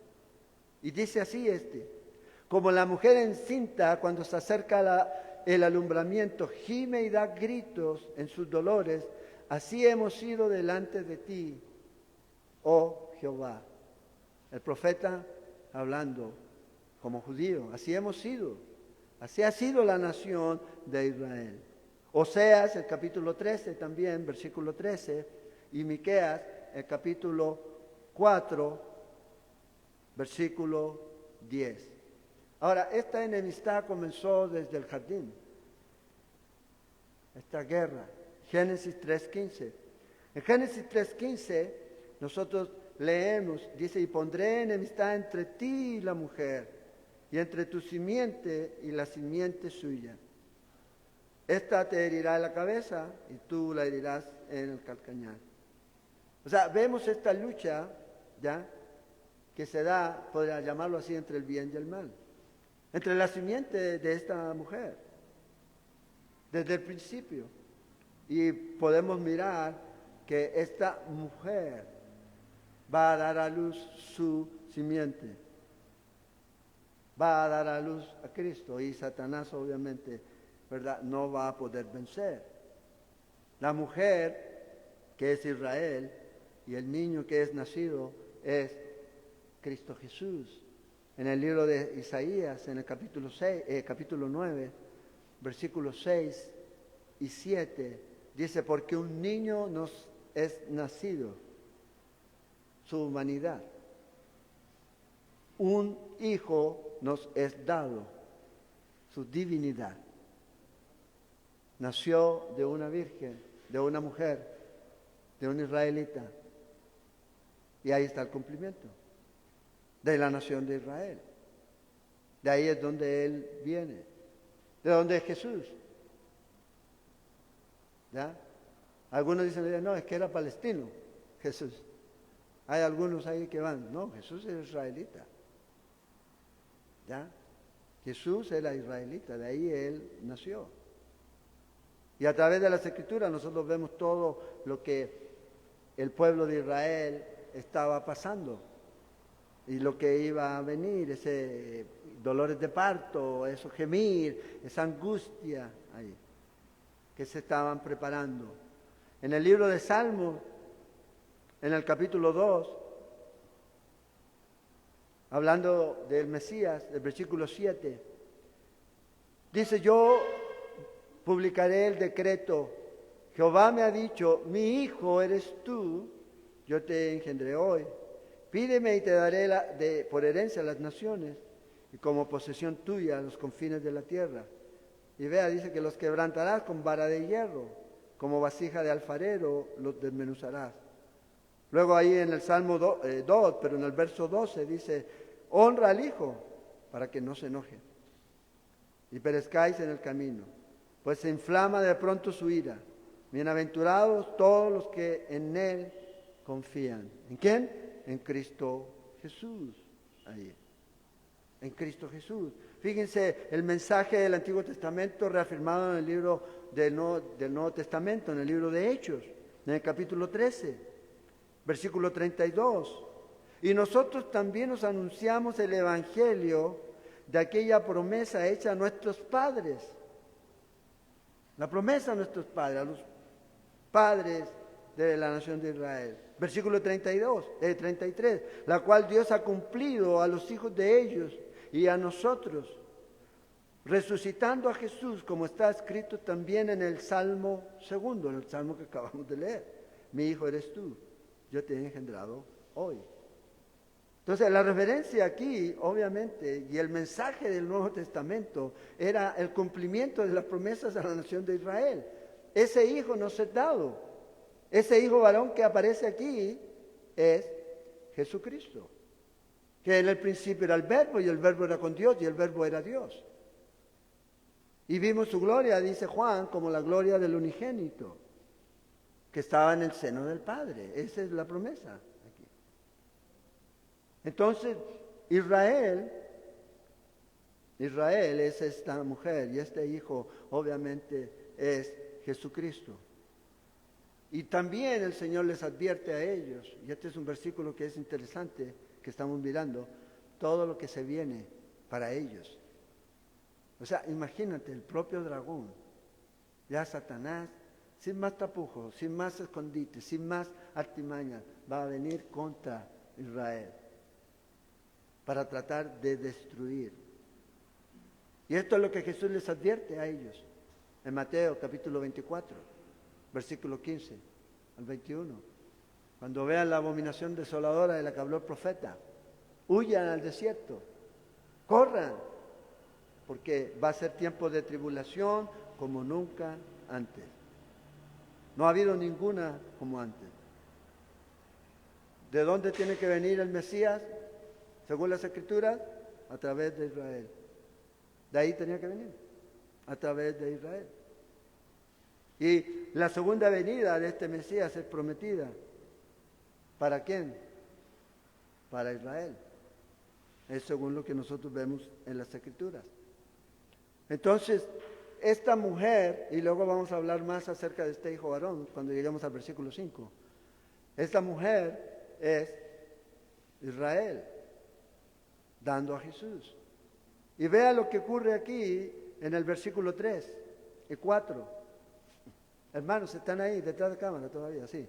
Y dice así como la mujer encinta cuando se acerca el alumbramiento, gime y da gritos en sus dolores, así hemos sido delante de ti, oh Jehová. El profeta hablando como judío, así hemos sido, así ha sido la nación de Israel. Oseas, el capítulo 13 también, versículo 13, y Miqueas, el capítulo 4, versículo 10. Ahora, esta enemistad comenzó desde el jardín, esta guerra, Génesis 3:15. En Génesis 3:15 nosotros leemos, dice, y pondré enemistad entre ti y la mujer, y entre tu simiente y la simiente suya. Esta te herirá en la cabeza y tú la herirás en el calcañar. O sea, vemos esta lucha, ¿ya?, que se da, podría llamarlo así, entre el bien y el mal. Entre la simiente de esta mujer, desde el principio. Y podemos mirar que esta mujer va a dar a luz su simiente. Va a dar a luz a Cristo y Satanás obviamente, ¿verdad?, no va a poder vencer. La mujer, que es Israel, y el niño que es nacido es Cristo Jesús. En el libro de Isaías, en el capítulo 9, versículos 6 y 7, dice, porque un niño nos es nacido, su humanidad. Un hijo nos es dado, su divinidad. Nació de una virgen, de una mujer, de un israelita. Y ahí está el cumplimiento de la nación de Israel. De ahí es donde Él viene, de donde es Jesús. ¿Ya? Algunos dicen, no, es que era palestino, Jesús. Hay algunos ahí que van, no, Jesús es israelita. ¿Ya? Jesús era israelita, de ahí Él nació. Y a través de las Escrituras nosotros vemos todo lo que el pueblo de Israel estaba pasando y lo que iba a venir, ese dolores de parto, eso gemir, esa angustia ahí, que se estaban preparando. En el libro de Salmos, en el capítulo 2, hablando del Mesías, el versículo 7, dice, yo publicaré el decreto, Jehová me ha dicho, mi hijo eres tú, yo te engendré hoy. Pídeme y te daré por herencia a las naciones y como posesión tuya a los confines de la tierra. Y vea, dice que los quebrantarás con vara de hierro, como vasija de alfarero los desmenuzarás. Luego ahí en el Salmo 2, pero en el verso 12 dice, honra al hijo para que no se enoje y perezcáis en el camino, pues se inflama de pronto su ira. Bienaventurados todos los que en él confían. ¿En quién? En Cristo Jesús. Ahí. En Cristo Jesús. Fíjense el mensaje del Antiguo Testamento reafirmado en el libro del Nuevo Testamento, en el libro de Hechos, en el capítulo 13, versículo 32. Y nosotros también os anunciamos el Evangelio de aquella promesa hecha a nuestros padres. La promesa a nuestros padres, a los padres de la nación de Israel. Versículo 33, la cual Dios ha cumplido a los hijos de ellos y a nosotros, resucitando a Jesús, como está escrito también en el Salmo 2, en el Salmo que acabamos de leer. Mi hijo eres tú, yo te he engendrado hoy. Entonces, la referencia aquí, obviamente, y el mensaje del Nuevo Testamento era el cumplimiento de las promesas a la nación de Israel. Ese hijo nos es dado. Ese hijo varón que aparece aquí es Jesucristo, que en el principio era el verbo y el verbo era con Dios y el verbo era Dios. Y vimos su gloria, dice Juan, como la gloria del unigénito, que estaba en el seno del Padre. Esa es la promesa aquí. Entonces, Israel es esta mujer y este hijo obviamente es Jesucristo. Y también el Señor les advierte a ellos, y este es un versículo que es interesante, que estamos mirando, todo lo que se viene para ellos. O sea, imagínate, el propio dragón, ya Satanás, sin más tapujos, sin más escondites, sin más artimañas, va a venir contra Israel para tratar de destruir. Y esto es lo que Jesús les advierte a ellos en Mateo capítulo 24. Versículo 15 al 21. Cuando vean la abominación desoladora de la que habló el profeta, huyan al desierto, corran, porque va a ser tiempo de tribulación como nunca antes. No ha habido ninguna como antes. ¿De dónde tiene que venir el Mesías? Según las Escrituras, a través de Israel. De ahí tenía que venir, a través de Israel. Y la segunda venida de este Mesías es prometida. ¿Para quién? Para Israel. Es según lo que nosotros vemos en las Escrituras. Entonces, esta mujer, y luego vamos a hablar más acerca de este hijo varón cuando lleguemos al versículo 5. Esta mujer es Israel, dando a Jesús. Y vea lo que ocurre aquí en el versículo 3 y 4. Hermanos, están ahí detrás de cámara todavía, sí.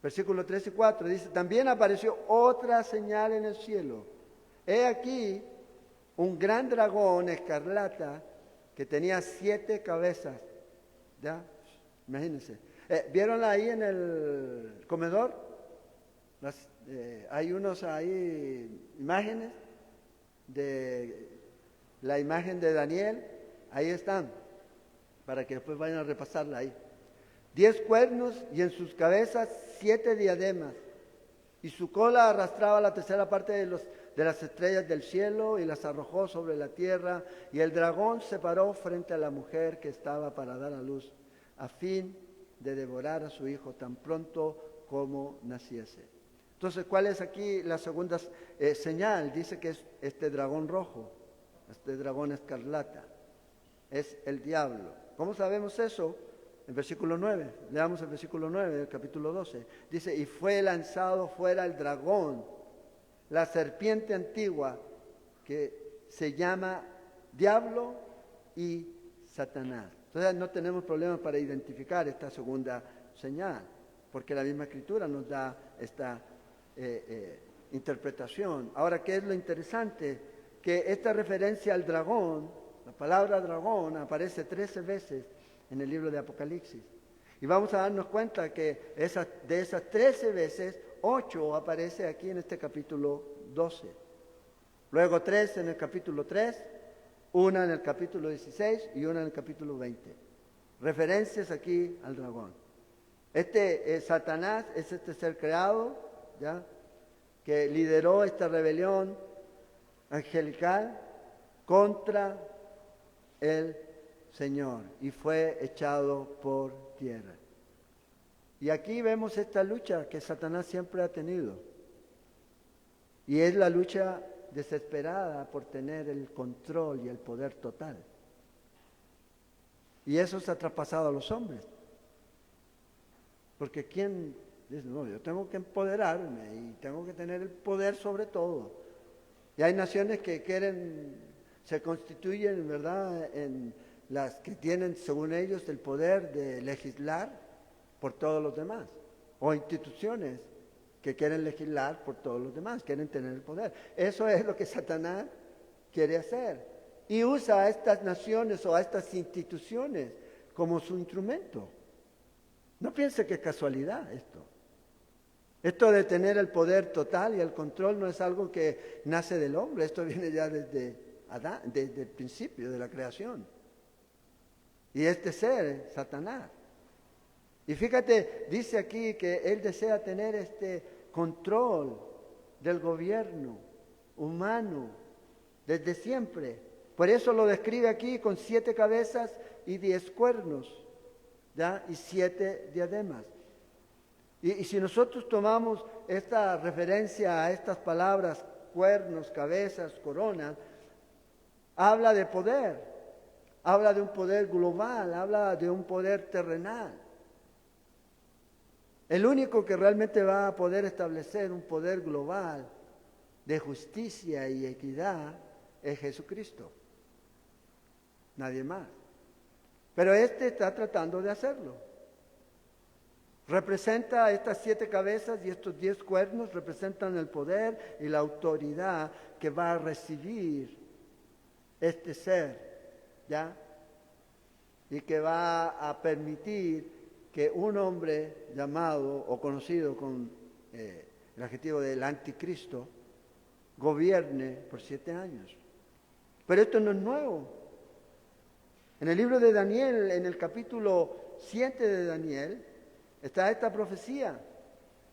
Versículo 3 y 4 dice, también apareció otra señal en el cielo. He aquí un gran dragón escarlata que tenía 7 cabezas. ¿Ya? Imagínense. ¿Vieron ahí en el comedor? Hay unos ahí, imágenes de la imagen de Daniel. Ahí están, para que después vayan a repasarla ahí. 10 cuernos y en sus cabezas 7 diademas. Y su cola arrastraba la tercera parte de las estrellas del cielo y las arrojó sobre la tierra. Y el dragón se paró frente a la mujer que estaba para dar a luz, a fin de devorar a su hijo tan pronto como naciese. Entonces, ¿cuál es aquí la segunda señal? Dice que es este dragón rojo, este dragón escarlata. Es el diablo. ¿Cómo sabemos eso? En versículo 9, leamos el versículo 9 del capítulo 12. Dice, y fue lanzado fuera el dragón, la serpiente antigua, que se llama Diablo y Satanás. Entonces no tenemos problemas para identificar esta segunda señal, porque la misma Escritura nos da esta interpretación. Ahora, ¿qué es lo interesante? Que esta referencia al dragón, la palabra dragón, aparece 13 veces en el libro de Apocalipsis. Y vamos a darnos cuenta que de esas 13 veces, 8 aparece aquí en este capítulo 12. Luego 3 en el capítulo 3, una en el capítulo 16 y una en el capítulo 20. Referencias aquí al dragón. Satanás es este ser creado, ¿ya?, que lideró esta rebelión angelical contra el Señor y fue echado por tierra. Y aquí vemos esta lucha que Satanás siempre ha tenido. Y es la lucha desesperada por tener el control y el poder total. Y eso se ha traspasado a los hombres. Porque ¿quién dice, no, yo tengo que empoderarme y tengo que tener el poder sobre todo? Y hay naciones que se constituyen, ¿verdad?, en las que tienen, según ellos, el poder de legislar por todos los demás. O instituciones que quieren legislar por todos los demás, quieren tener el poder. Eso es lo que Satanás quiere hacer. Y usa a estas naciones o a estas instituciones como su instrumento. No piense que es casualidad esto. Esto de tener el poder total y el control no es algo que nace del hombre. Esto viene ya desde Adán, desde el principio de la creación. Y este ser, Satanás. Y fíjate, dice aquí que él desea tener este control del gobierno humano desde siempre. Por eso lo describe aquí con 7 cabezas y 10 cuernos, ¿ya?, y 7 diademas. Y si nosotros tomamos esta referencia a estas palabras, cuernos, cabezas, coronas, habla de poder, habla de un poder global, habla de un poder terrenal. El único que realmente va a poder establecer un poder global de justicia y equidad es Jesucristo. Nadie más. Pero este está tratando de hacerlo. Representa estas 7 cabezas y estos 10 cuernos, representan el poder y la autoridad que va a recibir este ser, ¿ya? Y que va a permitir que un hombre llamado o conocido con el adjetivo del anticristo gobierne por 7 años. Pero esto no es nuevo. En el libro de Daniel, en el capítulo 7 de Daniel, está esta profecía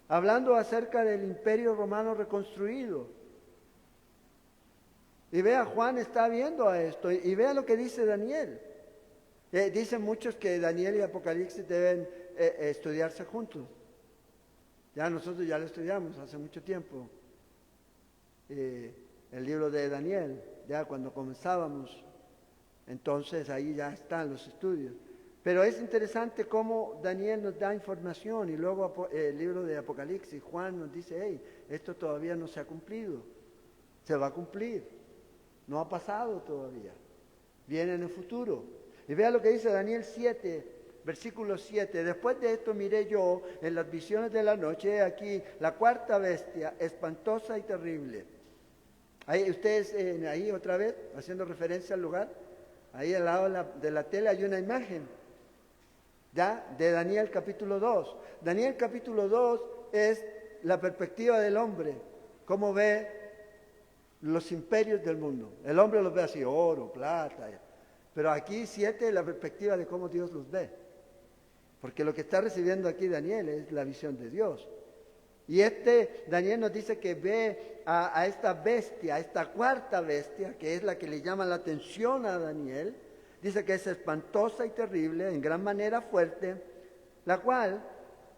hablando acerca del imperio romano reconstruido. Y vea, Juan está viendo a esto, y vea lo que dice Daniel. Dicen muchos que Daniel y Apocalipsis deben estudiarse juntos. Ya nosotros ya lo estudiamos hace mucho tiempo. El libro de Daniel, ya cuando comenzábamos, entonces ahí ya están los estudios. Pero es interesante cómo Daniel nos da información y luego el libro de Apocalipsis, Juan nos dice, hey, esto todavía no se ha cumplido, se va a cumplir, no ha pasado todavía, viene en el futuro. Y vea lo que dice Daniel 7, versículo 7, después de esto miré yo en las visiones de la noche, aquí la cuarta bestia, espantosa y terrible. Ahí ustedes, ahí otra vez, haciendo referencia al lugar, ahí al lado de la tela hay una imagen, ¿ya? De Daniel capítulo 2. Daniel capítulo 2 es la perspectiva del hombre, cómo ve los imperios del mundo. El hombre los ve así, oro, plata, pero aquí 7 es la perspectiva de cómo Dios los ve. Porque lo que está recibiendo aquí Daniel es la visión de Dios. Y Daniel nos dice que ve a esta bestia, a esta cuarta bestia, que es la que le llama la atención a Daniel. Dice que es espantosa y terrible, en gran manera fuerte, la cual,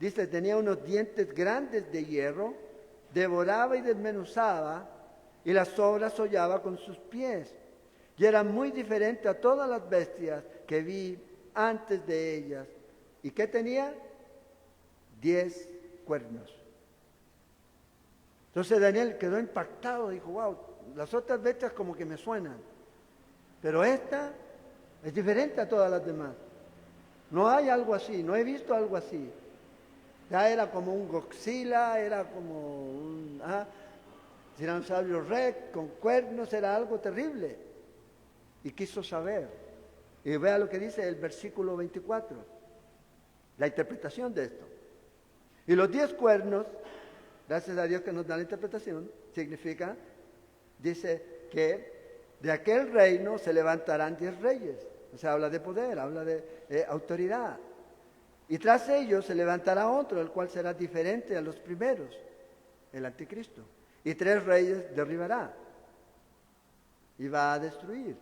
dice, tenía unos dientes grandes de hierro, devoraba y desmenuzaba, y las obras hollaba con sus pies. Y era muy diferente a todas las bestias que vi antes de ellas. ¿Y qué tenía? 10 cuernos. Entonces Daniel quedó impactado, dijo, wow, las otras bestias como que me suenan, pero esta es diferente a todas las demás. No hay algo así, no he visto algo así. Ya era como un Godzilla, era como un tiranosaurio rex con cuernos, era algo terrible. Y quiso saber. Y vea lo que dice el versículo 24, la interpretación de esto. Y los 10 cuernos, gracias a Dios que nos da la interpretación, significa, dice que de aquel reino se levantarán 10 reyes. O sea, habla de poder, habla de autoridad. Y tras ellos se levantará otro, el cual será diferente a los primeros, el anticristo. Y 3 reyes derribará y va a destruir.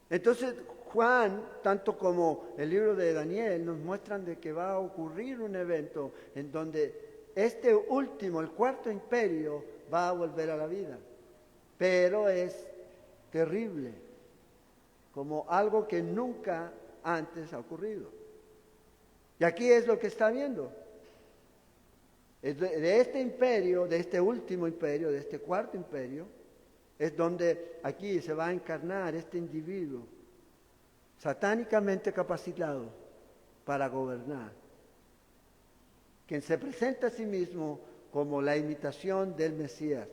Entonces Juan, tanto como el libro de Daniel, nos muestran de que va a ocurrir un evento en donde este último, el cuarto imperio, va a volver a la vida. Pero es terrible, como algo que nunca antes ha ocurrido. Y aquí es lo que está viendo. De este imperio, de este último imperio, de este cuarto imperio, es donde aquí se va a encarnar este individuo satánicamente capacitado para gobernar, quien se presenta a sí mismo como la imitación del Mesías,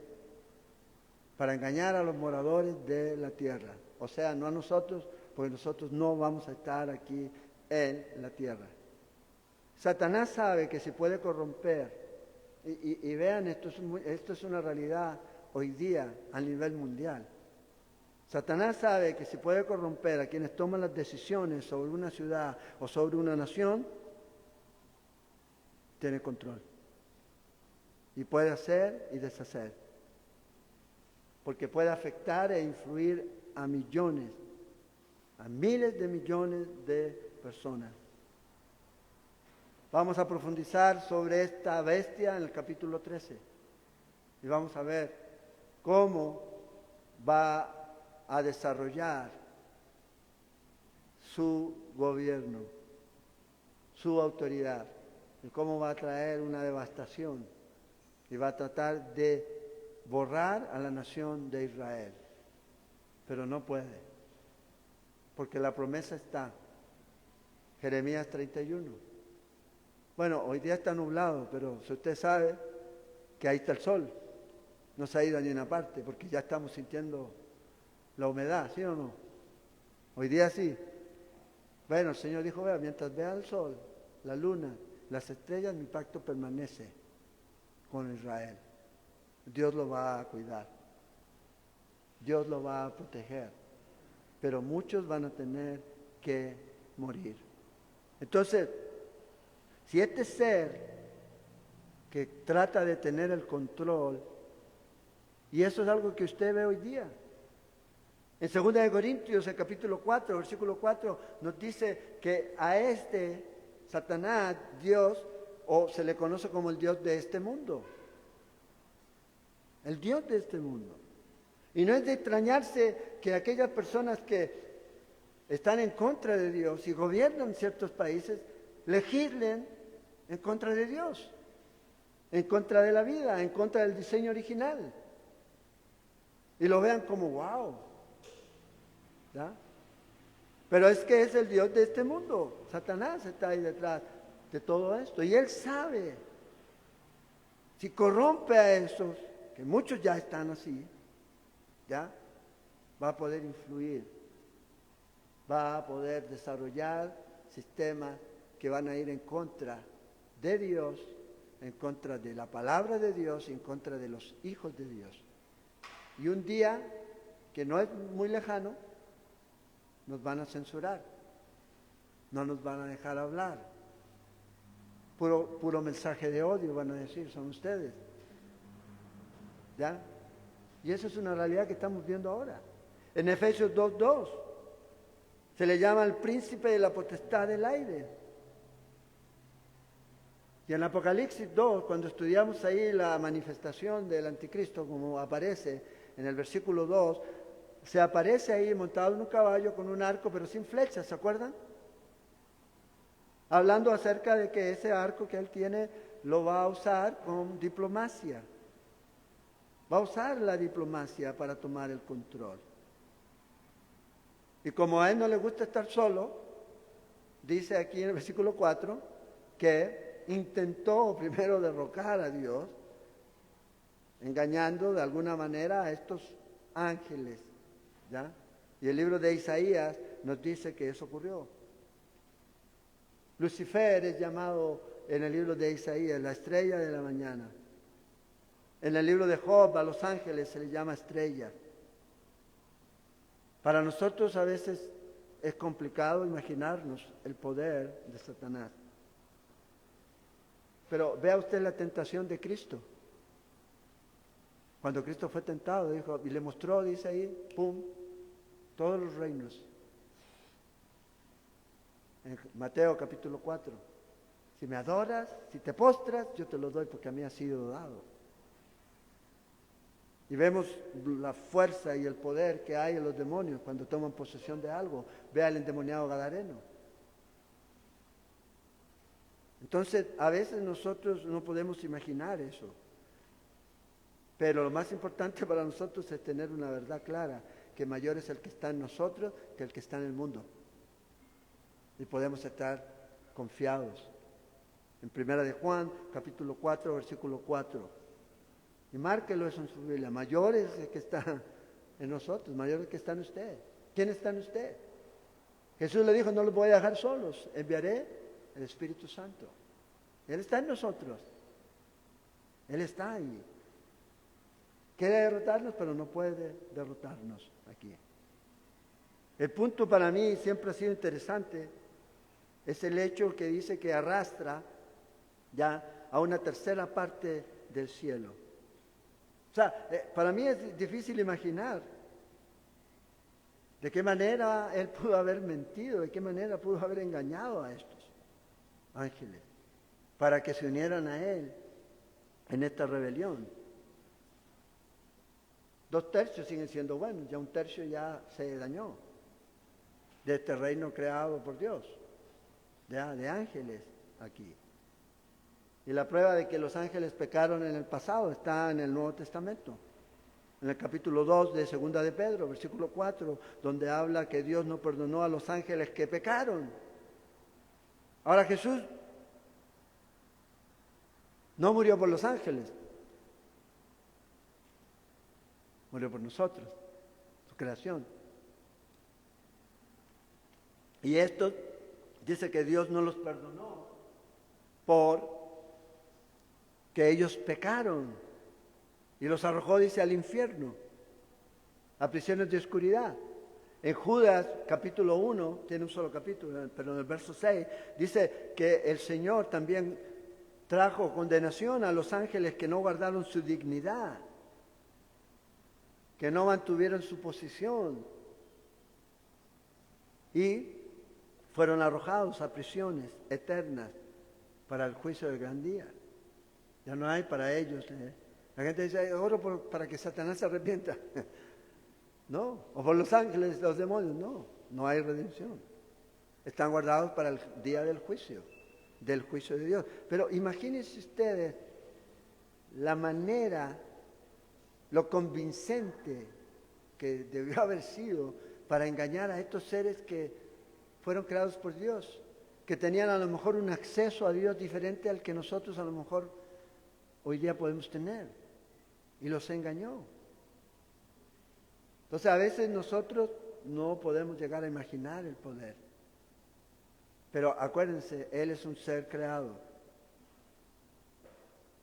para engañar a los moradores de la tierra. O sea, no a nosotros, porque nosotros no vamos a estar aquí en la tierra. Satanás sabe que se puede corromper, y vean, esto es una realidad hoy día a nivel mundial. Satanás sabe que se puede corromper a quienes toman las decisiones sobre una ciudad o sobre una nación, tiene control. Y puede hacer y deshacer. Porque puede afectar e influir a millones, a miles de millones de personas. Vamos a profundizar sobre esta bestia en el capítulo 13. Y vamos a ver cómo va a desarrollar su gobierno, su autoridad, y cómo va a traer una devastación y va a tratar de borrar a la nación de Israel. Pero no puede, porque la promesa está. Jeremías 31. Bueno, hoy día está nublado, pero si usted sabe que ahí está el sol, no se ha ido a ninguna parte, porque ya estamos sintiendo la humedad, ¿sí o no? Hoy día sí. Bueno, el Señor dijo, vea, mientras vea el sol, la luna, las estrellas, mi pacto permanece con Israel. Dios lo va a cuidar. Dios lo va a proteger. Pero muchos van a tener que morir. Entonces, si este ser que trata de tener el control. Y eso es algo que usted ve hoy día. En 2 de Corintios, el capítulo 4, versículo 4, nos dice que a Satanás, Dios, o se le conoce como el Dios de este mundo. El Dios de este mundo. Y no es de extrañarse que aquellas personas que están en contra de Dios y gobiernan ciertos países, legislen en contra de Dios, en contra de la vida, en contra del diseño original. Y lo vean como wow. ¿Ya? Pero es que es el Dios de este mundo. Satanás está ahí detrás de todo esto. Y él sabe, si corrompe a esos, que muchos ya están así, ¿ya? Va a poder influir, va a poder desarrollar sistemas que van a ir en contra de Dios, en contra de la palabra de Dios, en contra de los hijos de Dios. Y un día, que no es muy lejano, nos van a censurar, no nos van a dejar hablar. Puro mensaje de odio van a decir, son ustedes. ¿Ya? Y eso es una realidad que estamos viendo ahora. En Efesios 2:2 se le llama el príncipe de la potestad del aire. Y en Apocalipsis 2, cuando estudiamos ahí la manifestación del anticristo, como aparece en el versículo 2, se aparece ahí montado en un caballo con un arco, pero sin flechas, ¿se acuerdan? Hablando acerca de que ese arco que él tiene lo va a usar con diplomacia. Va a usar la diplomacia para tomar el control. Y como a él no le gusta estar solo, dice aquí en el versículo 4 que intentó primero derrocar a Dios, engañando de alguna manera a estos ángeles, ¿ya? Y el libro de Isaías nos dice que eso ocurrió. Lucifer es llamado en el libro de Isaías la estrella de la mañana. En el libro de Job a los ángeles se les llama estrella. Para nosotros a veces es complicado imaginarnos el poder de Satanás. Pero vea usted la tentación de Cristo. Cuando Cristo fue tentado, dijo, y le mostró, dice ahí, pum, todos los reinos. En Mateo capítulo 4. Si me adoras, si te postras, yo te lo doy porque a mí ha sido dado. Y vemos la fuerza y el poder que hay en los demonios cuando toman posesión de algo. Vea el endemoniado gadareno. Entonces, a veces nosotros no podemos imaginar eso. Pero lo más importante para nosotros es tener una verdad clara, que mayor es el que está en nosotros que el que está en el mundo. Y podemos estar confiados. En 1 de Juan, capítulo 4, versículo 4. Y márquelo eso en su Biblia. Mayor es el que está en nosotros, mayor es el que está en usted. ¿Quién está en usted? Jesús le dijo, no los voy a dejar solos, enviaré el Espíritu Santo. Él está en nosotros. Él está ahí. Quiere derrotarnos, pero no puede derrotarnos aquí. El punto para mí siempre ha sido interesante, es el hecho que dice que arrastra ya a una tercera parte del cielo. O sea, para mí es difícil imaginar de qué manera él pudo haber mentido, de qué manera pudo haber engañado a estos ángeles para que se unieran a él en esta rebelión. 2/3 siguen siendo buenos, ya 1/3 ya se dañó de este reino creado por Dios, ya de ángeles aquí. Y la prueba de que los ángeles pecaron en el pasado está en el Nuevo Testamento. En el capítulo 2 de 2 de Pedro, versículo 4, donde habla que Dios no perdonó a los ángeles que pecaron. Ahora Jesús no murió por los ángeles, murió por nosotros, su creación. Y esto dice que Dios no los perdonó por que ellos pecaron y los arrojó, dice, al infierno, a prisiones de oscuridad. En Judas capítulo 1, tiene un solo capítulo, pero en el verso 6, dice que el Señor también trajo condenación a los ángeles que no guardaron su dignidad, que no mantuvieron su posición y fueron arrojados a prisiones eternas para el juicio del gran día. Ya no hay para ellos. La gente dice, oro para que Satanás se arrepienta. No, o por los ángeles, los demonios, no hay redención. Están guardados para el día del juicio de Dios. Pero imagínense ustedes la manera, lo convincente que debió haber sido para engañar a estos seres que fueron creados por Dios, que tenían a lo mejor un acceso a Dios diferente al que nosotros a lo mejor hoy día podemos tener. Y los engañó. Entonces a veces nosotros no podemos llegar a imaginar el poder. Pero acuérdense, Él es un ser creado.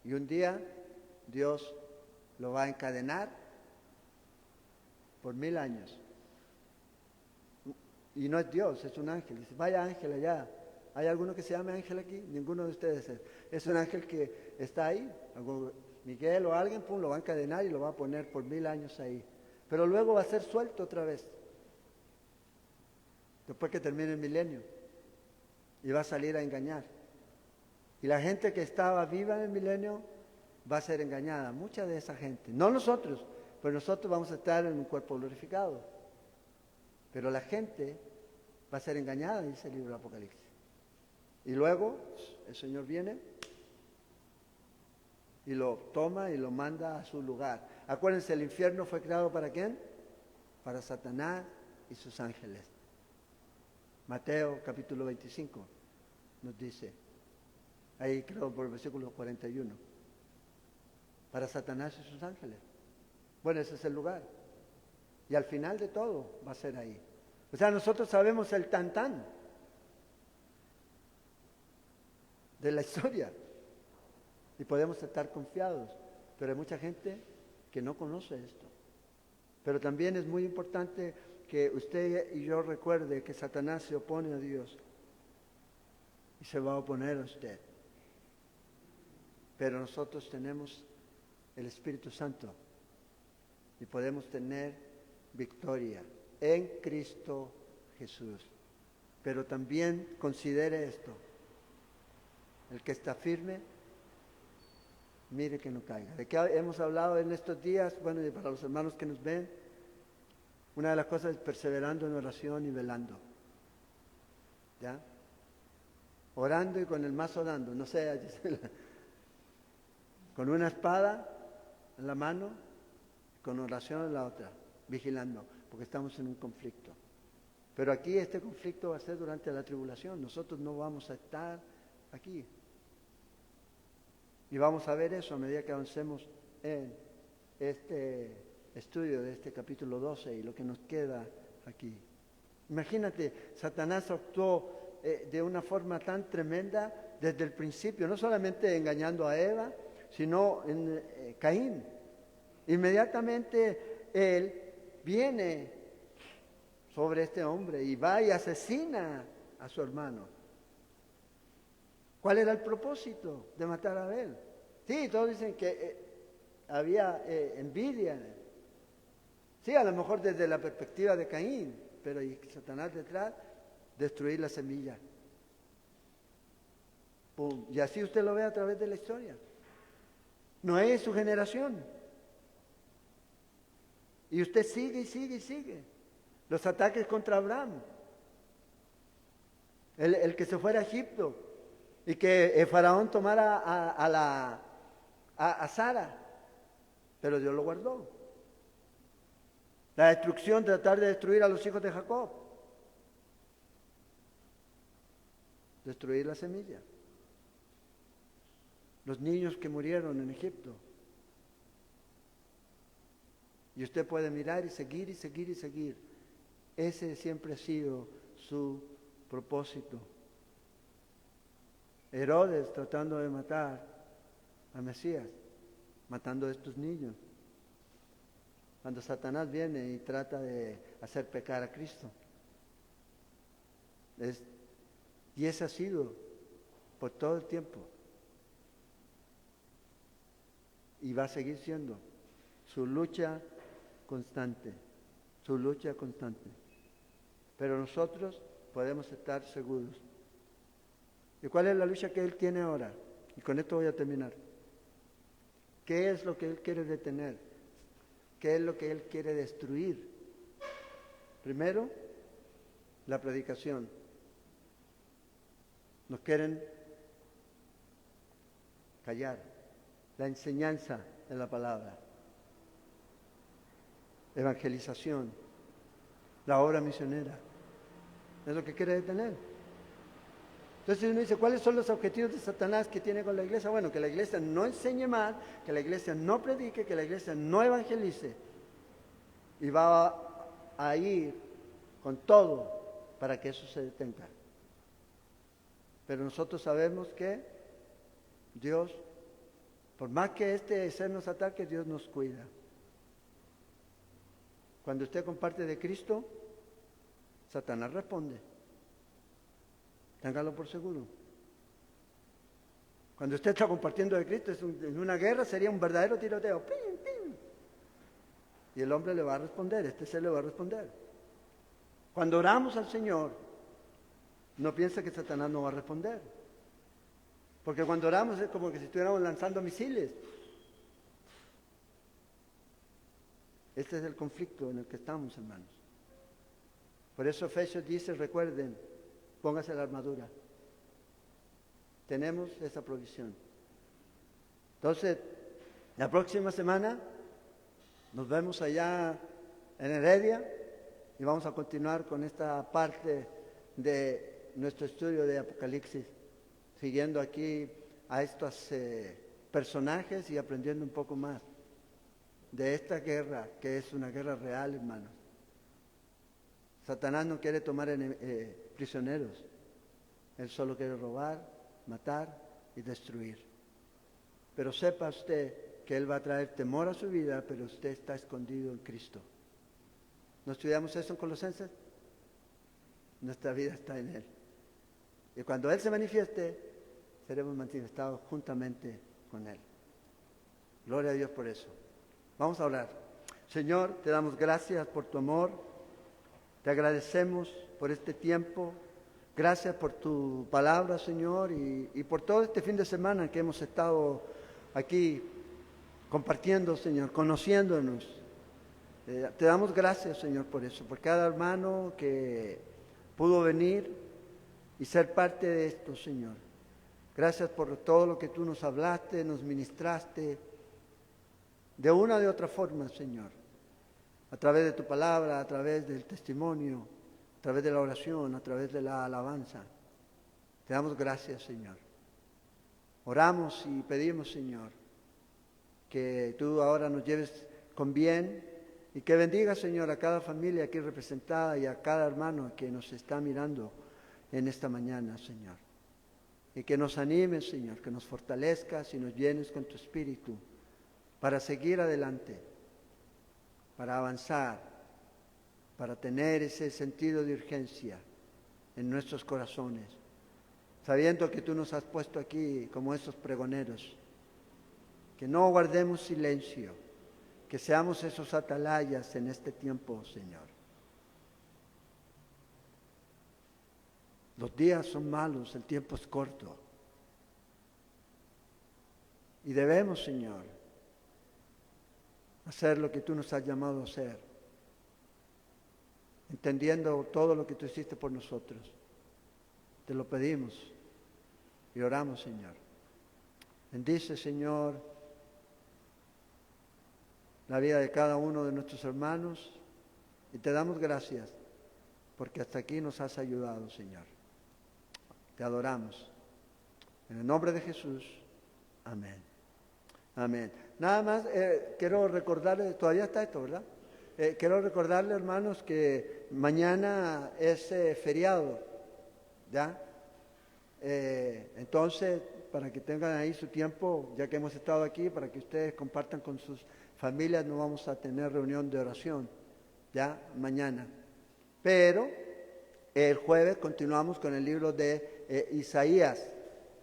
Y un día Dios lo va a encadenar por 1000 años. Y no es Dios, es un ángel. Dice, vaya ángel allá. ¿Hay alguno que se llame ángel aquí? Ninguno de ustedes es. Es un ángel que está ahí. Miguel o alguien, lo va a encadenar y lo va a poner por 1000 años ahí. Pero luego va a ser suelto otra vez. Después que termine el milenio. Y va a salir a engañar. Y la gente que estaba viva en el milenio va a ser engañada. Mucha de esa gente. No nosotros, pero nosotros vamos a estar en un cuerpo glorificado. Pero la gente va a ser engañada, dice el libro del Apocalipsis. Y luego el Señor viene y lo toma y lo manda a su lugar. Acuérdense, el infierno fue creado ¿para quién? Para Satanás y sus ángeles. Mateo capítulo 25 nos dice, ahí creo por el versículo 41, para Satanás y sus ángeles. Bueno, ese es el lugar. Y al final de todo va a ser ahí. O sea, nosotros sabemos el tan de la historia y podemos estar confiados, pero hay mucha gente que no conoce esto. Pero también es muy importante que usted y yo recuerde que Satanás se opone a Dios y se va a oponer a usted. Pero nosotros tenemos el Espíritu Santo y podemos tener victoria en Cristo Jesús. Pero también considere esto: el que está firme, mire que no caiga. ¿De qué hemos hablado en estos días? Bueno, y para los hermanos que nos ven, una de las cosas es perseverando en oración y velando. ¿Ya? Orando y con el mazo dando, no sé, con una espada en la mano, con oración en la otra, vigilando, porque estamos en un conflicto. Pero aquí este conflicto va a ser durante la tribulación, nosotros no vamos a estar aquí. Y vamos a ver eso a medida que avancemos en este estudio de este capítulo 12 y lo que nos queda aquí. Imagínate, Satanás actuó de una forma tan tremenda desde el principio, no solamente engañando a Eva, sino en Caín. Inmediatamente él viene sobre este hombre y va y asesina a su hermano. ¿Cuál era el propósito de matar a Abel? Sí, todos dicen que había envidia. Sí, a lo mejor desde la perspectiva de Caín, pero y Satanás detrás, destruir la semilla. ¡Pum! Y así usted lo ve a través de la historia. Noé es su generación. Y usted sigue y sigue y sigue. Los ataques contra Abraham. El que se fuera a Egipto y que el faraón tomara a Sara, pero Dios lo guardó. La destrucción, tratar de destruir a los hijos de Jacob. Destruir la semilla. Los niños que murieron en Egipto. Y usted puede mirar y seguir y seguir y seguir. Ese siempre ha sido su propósito. Herodes tratando de matar a Mesías, matando a estos niños. Cuando Satanás viene y trata de hacer pecar a Cristo. Y ese ha sido por todo el tiempo. y va a seguir siendo su lucha constante, su lucha constante. Pero nosotros podemos estar seguros. ¿Y cuál es la lucha que Él tiene ahora? Y con esto voy a terminar. ¿Qué es lo que Él quiere detener? ¿Qué es lo que Él quiere destruir? Primero, la predicación. Nos quieren callar. La enseñanza de la palabra. Evangelización. La obra misionera. Es lo que quiere detener. Entonces uno dice, ¿cuáles son los objetivos de Satanás que tiene con la iglesia? Bueno, que la iglesia no enseñe mal, que la iglesia no predique, que la iglesia no evangelice. Y va a ir con todo para que eso se detenga. Pero nosotros sabemos que Dios, por más que este ser nos ataque, Dios nos cuida. Cuando usted comparte de Cristo, Satanás responde. Téngalo por seguro. Cuando usted está compartiendo de Cristo, en una guerra sería un verdadero tiroteo. ¡Pim, pim! Y el hombre le va a responder, este ser le va a responder. Cuando oramos al Señor, no piensa que Satanás no va a responder. Porque cuando oramos es como que si estuviéramos lanzando misiles. Este es el conflicto en el que estamos, hermanos. Por eso Efesios dice, recuerden, póngase la armadura. Tenemos esa provisión. Entonces, la próxima semana nos vemos allá en Heredia y vamos a continuar con esta parte de nuestro estudio de Apocalipsis, siguiendo aquí a estos personajes y aprendiendo un poco más de esta guerra, que es una guerra real, hermanos. Satanás no quiere tomar prisioneros. Él solo quiere robar, matar y destruir. Pero sepa usted que Él va a traer temor a su vida, pero usted está escondido en Cristo. ¿No estudiamos eso en Colosenses? Nuestra vida está en Él. Y cuando Él se manifieste, seremos manifestados juntamente con Él. Gloria a Dios por eso. Vamos a orar. Señor, te damos gracias por tu amor. Te agradecemos por este tiempo. Gracias por tu palabra, Señor, y por todo este fin de semana que hemos estado aquí compartiendo, Señor, conociéndonos. Te damos gracias, Señor, por eso, por cada hermano que pudo venir y ser parte de esto, Señor. Gracias por todo lo que tú nos hablaste, nos ministraste, de una o de otra forma, Señor. A través de tu palabra, a través del testimonio, a través de la oración, a través de la alabanza. Te damos gracias, Señor. Oramos y pedimos, Señor, que tú ahora nos lleves con bien y que bendiga, Señor, a cada familia aquí representada y a cada hermano que nos está mirando en esta mañana, Señor. Y que nos animes, Señor, que nos fortalezcas y nos llenes con tu espíritu para seguir adelante, para avanzar, para tener ese sentido de urgencia en nuestros corazones, sabiendo que tú nos has puesto aquí como esos pregoneros, que no guardemos silencio, que seamos esos atalayas en este tiempo, Señor. Los días son malos, el tiempo es corto. Y debemos, Señor, hacer lo que tú nos has llamado a hacer, entendiendo todo lo que tú hiciste por nosotros. Te lo pedimos y oramos, Señor. Bendice, Señor, la vida de cada uno de nuestros hermanos y te damos gracias porque hasta aquí nos has ayudado, Señor. Te adoramos. En el nombre de Jesús. Amén. Amén. Nada más quiero recordarles, todavía está esto, ¿verdad? Quiero recordarles, hermanos, que mañana es feriado, ¿ya? Entonces, para que tengan ahí su tiempo, ya que hemos estado aquí, para que ustedes compartan con sus familias, no vamos a tener reunión de oración, ¿ya? Mañana. Pero el jueves continuamos con el libro de Isaías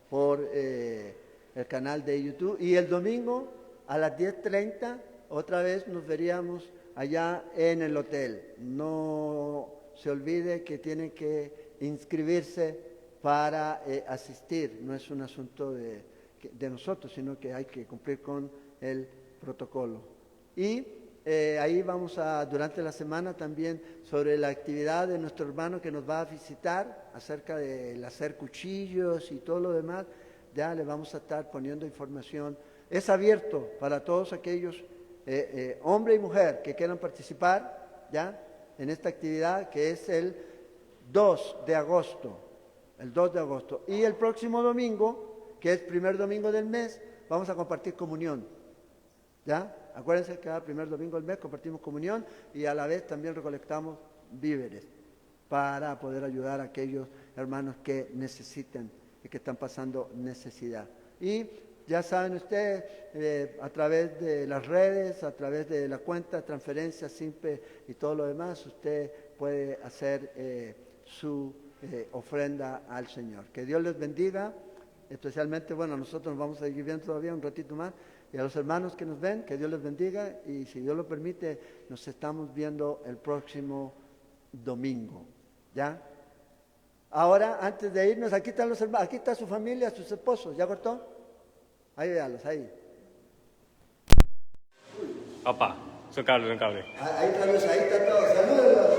por el canal de YouTube y el domingo a las 10:30 otra vez nos veríamos allá en el hotel. No se olvide que tiene que inscribirse para asistir. No es un asunto de nosotros, sino que hay que cumplir con el protocolo. Y ahí vamos a, durante la semana también, sobre la actividad de nuestro hermano que nos va a visitar, acerca del hacer cuchillos y todo lo demás, ya le vamos a estar poniendo información. Es abierto para todos aquellos, hombre y mujer, que quieran participar, ya, en esta actividad, que es el 2 de agosto. El 2 de agosto. Y el próximo domingo, que es primer domingo del mes, vamos a compartir comunión. ¿Ya? Acuérdense que cada primer domingo del mes compartimos comunión y a la vez también recolectamos víveres para poder ayudar a aquellos hermanos que necesiten y que están pasando necesidad. Y ya saben ustedes, a través de las redes, a través de la cuenta, transferencias, simple y todo lo demás, usted puede hacer su ofrenda al Señor. Que Dios les bendiga, especialmente, bueno, nosotros nos vamos a seguir viendo todavía un ratito más, y a los hermanos que nos ven, que Dios les bendiga, y si Dios lo permite, nos estamos viendo el próximo domingo, ¿ya? Ahora, antes de irnos, aquí están los hermanos, aquí está su familia, sus esposos, ¿ya cortó? Ahí véanlos, ahí. Apa, sekali. Ahí está todo, salúdenlos.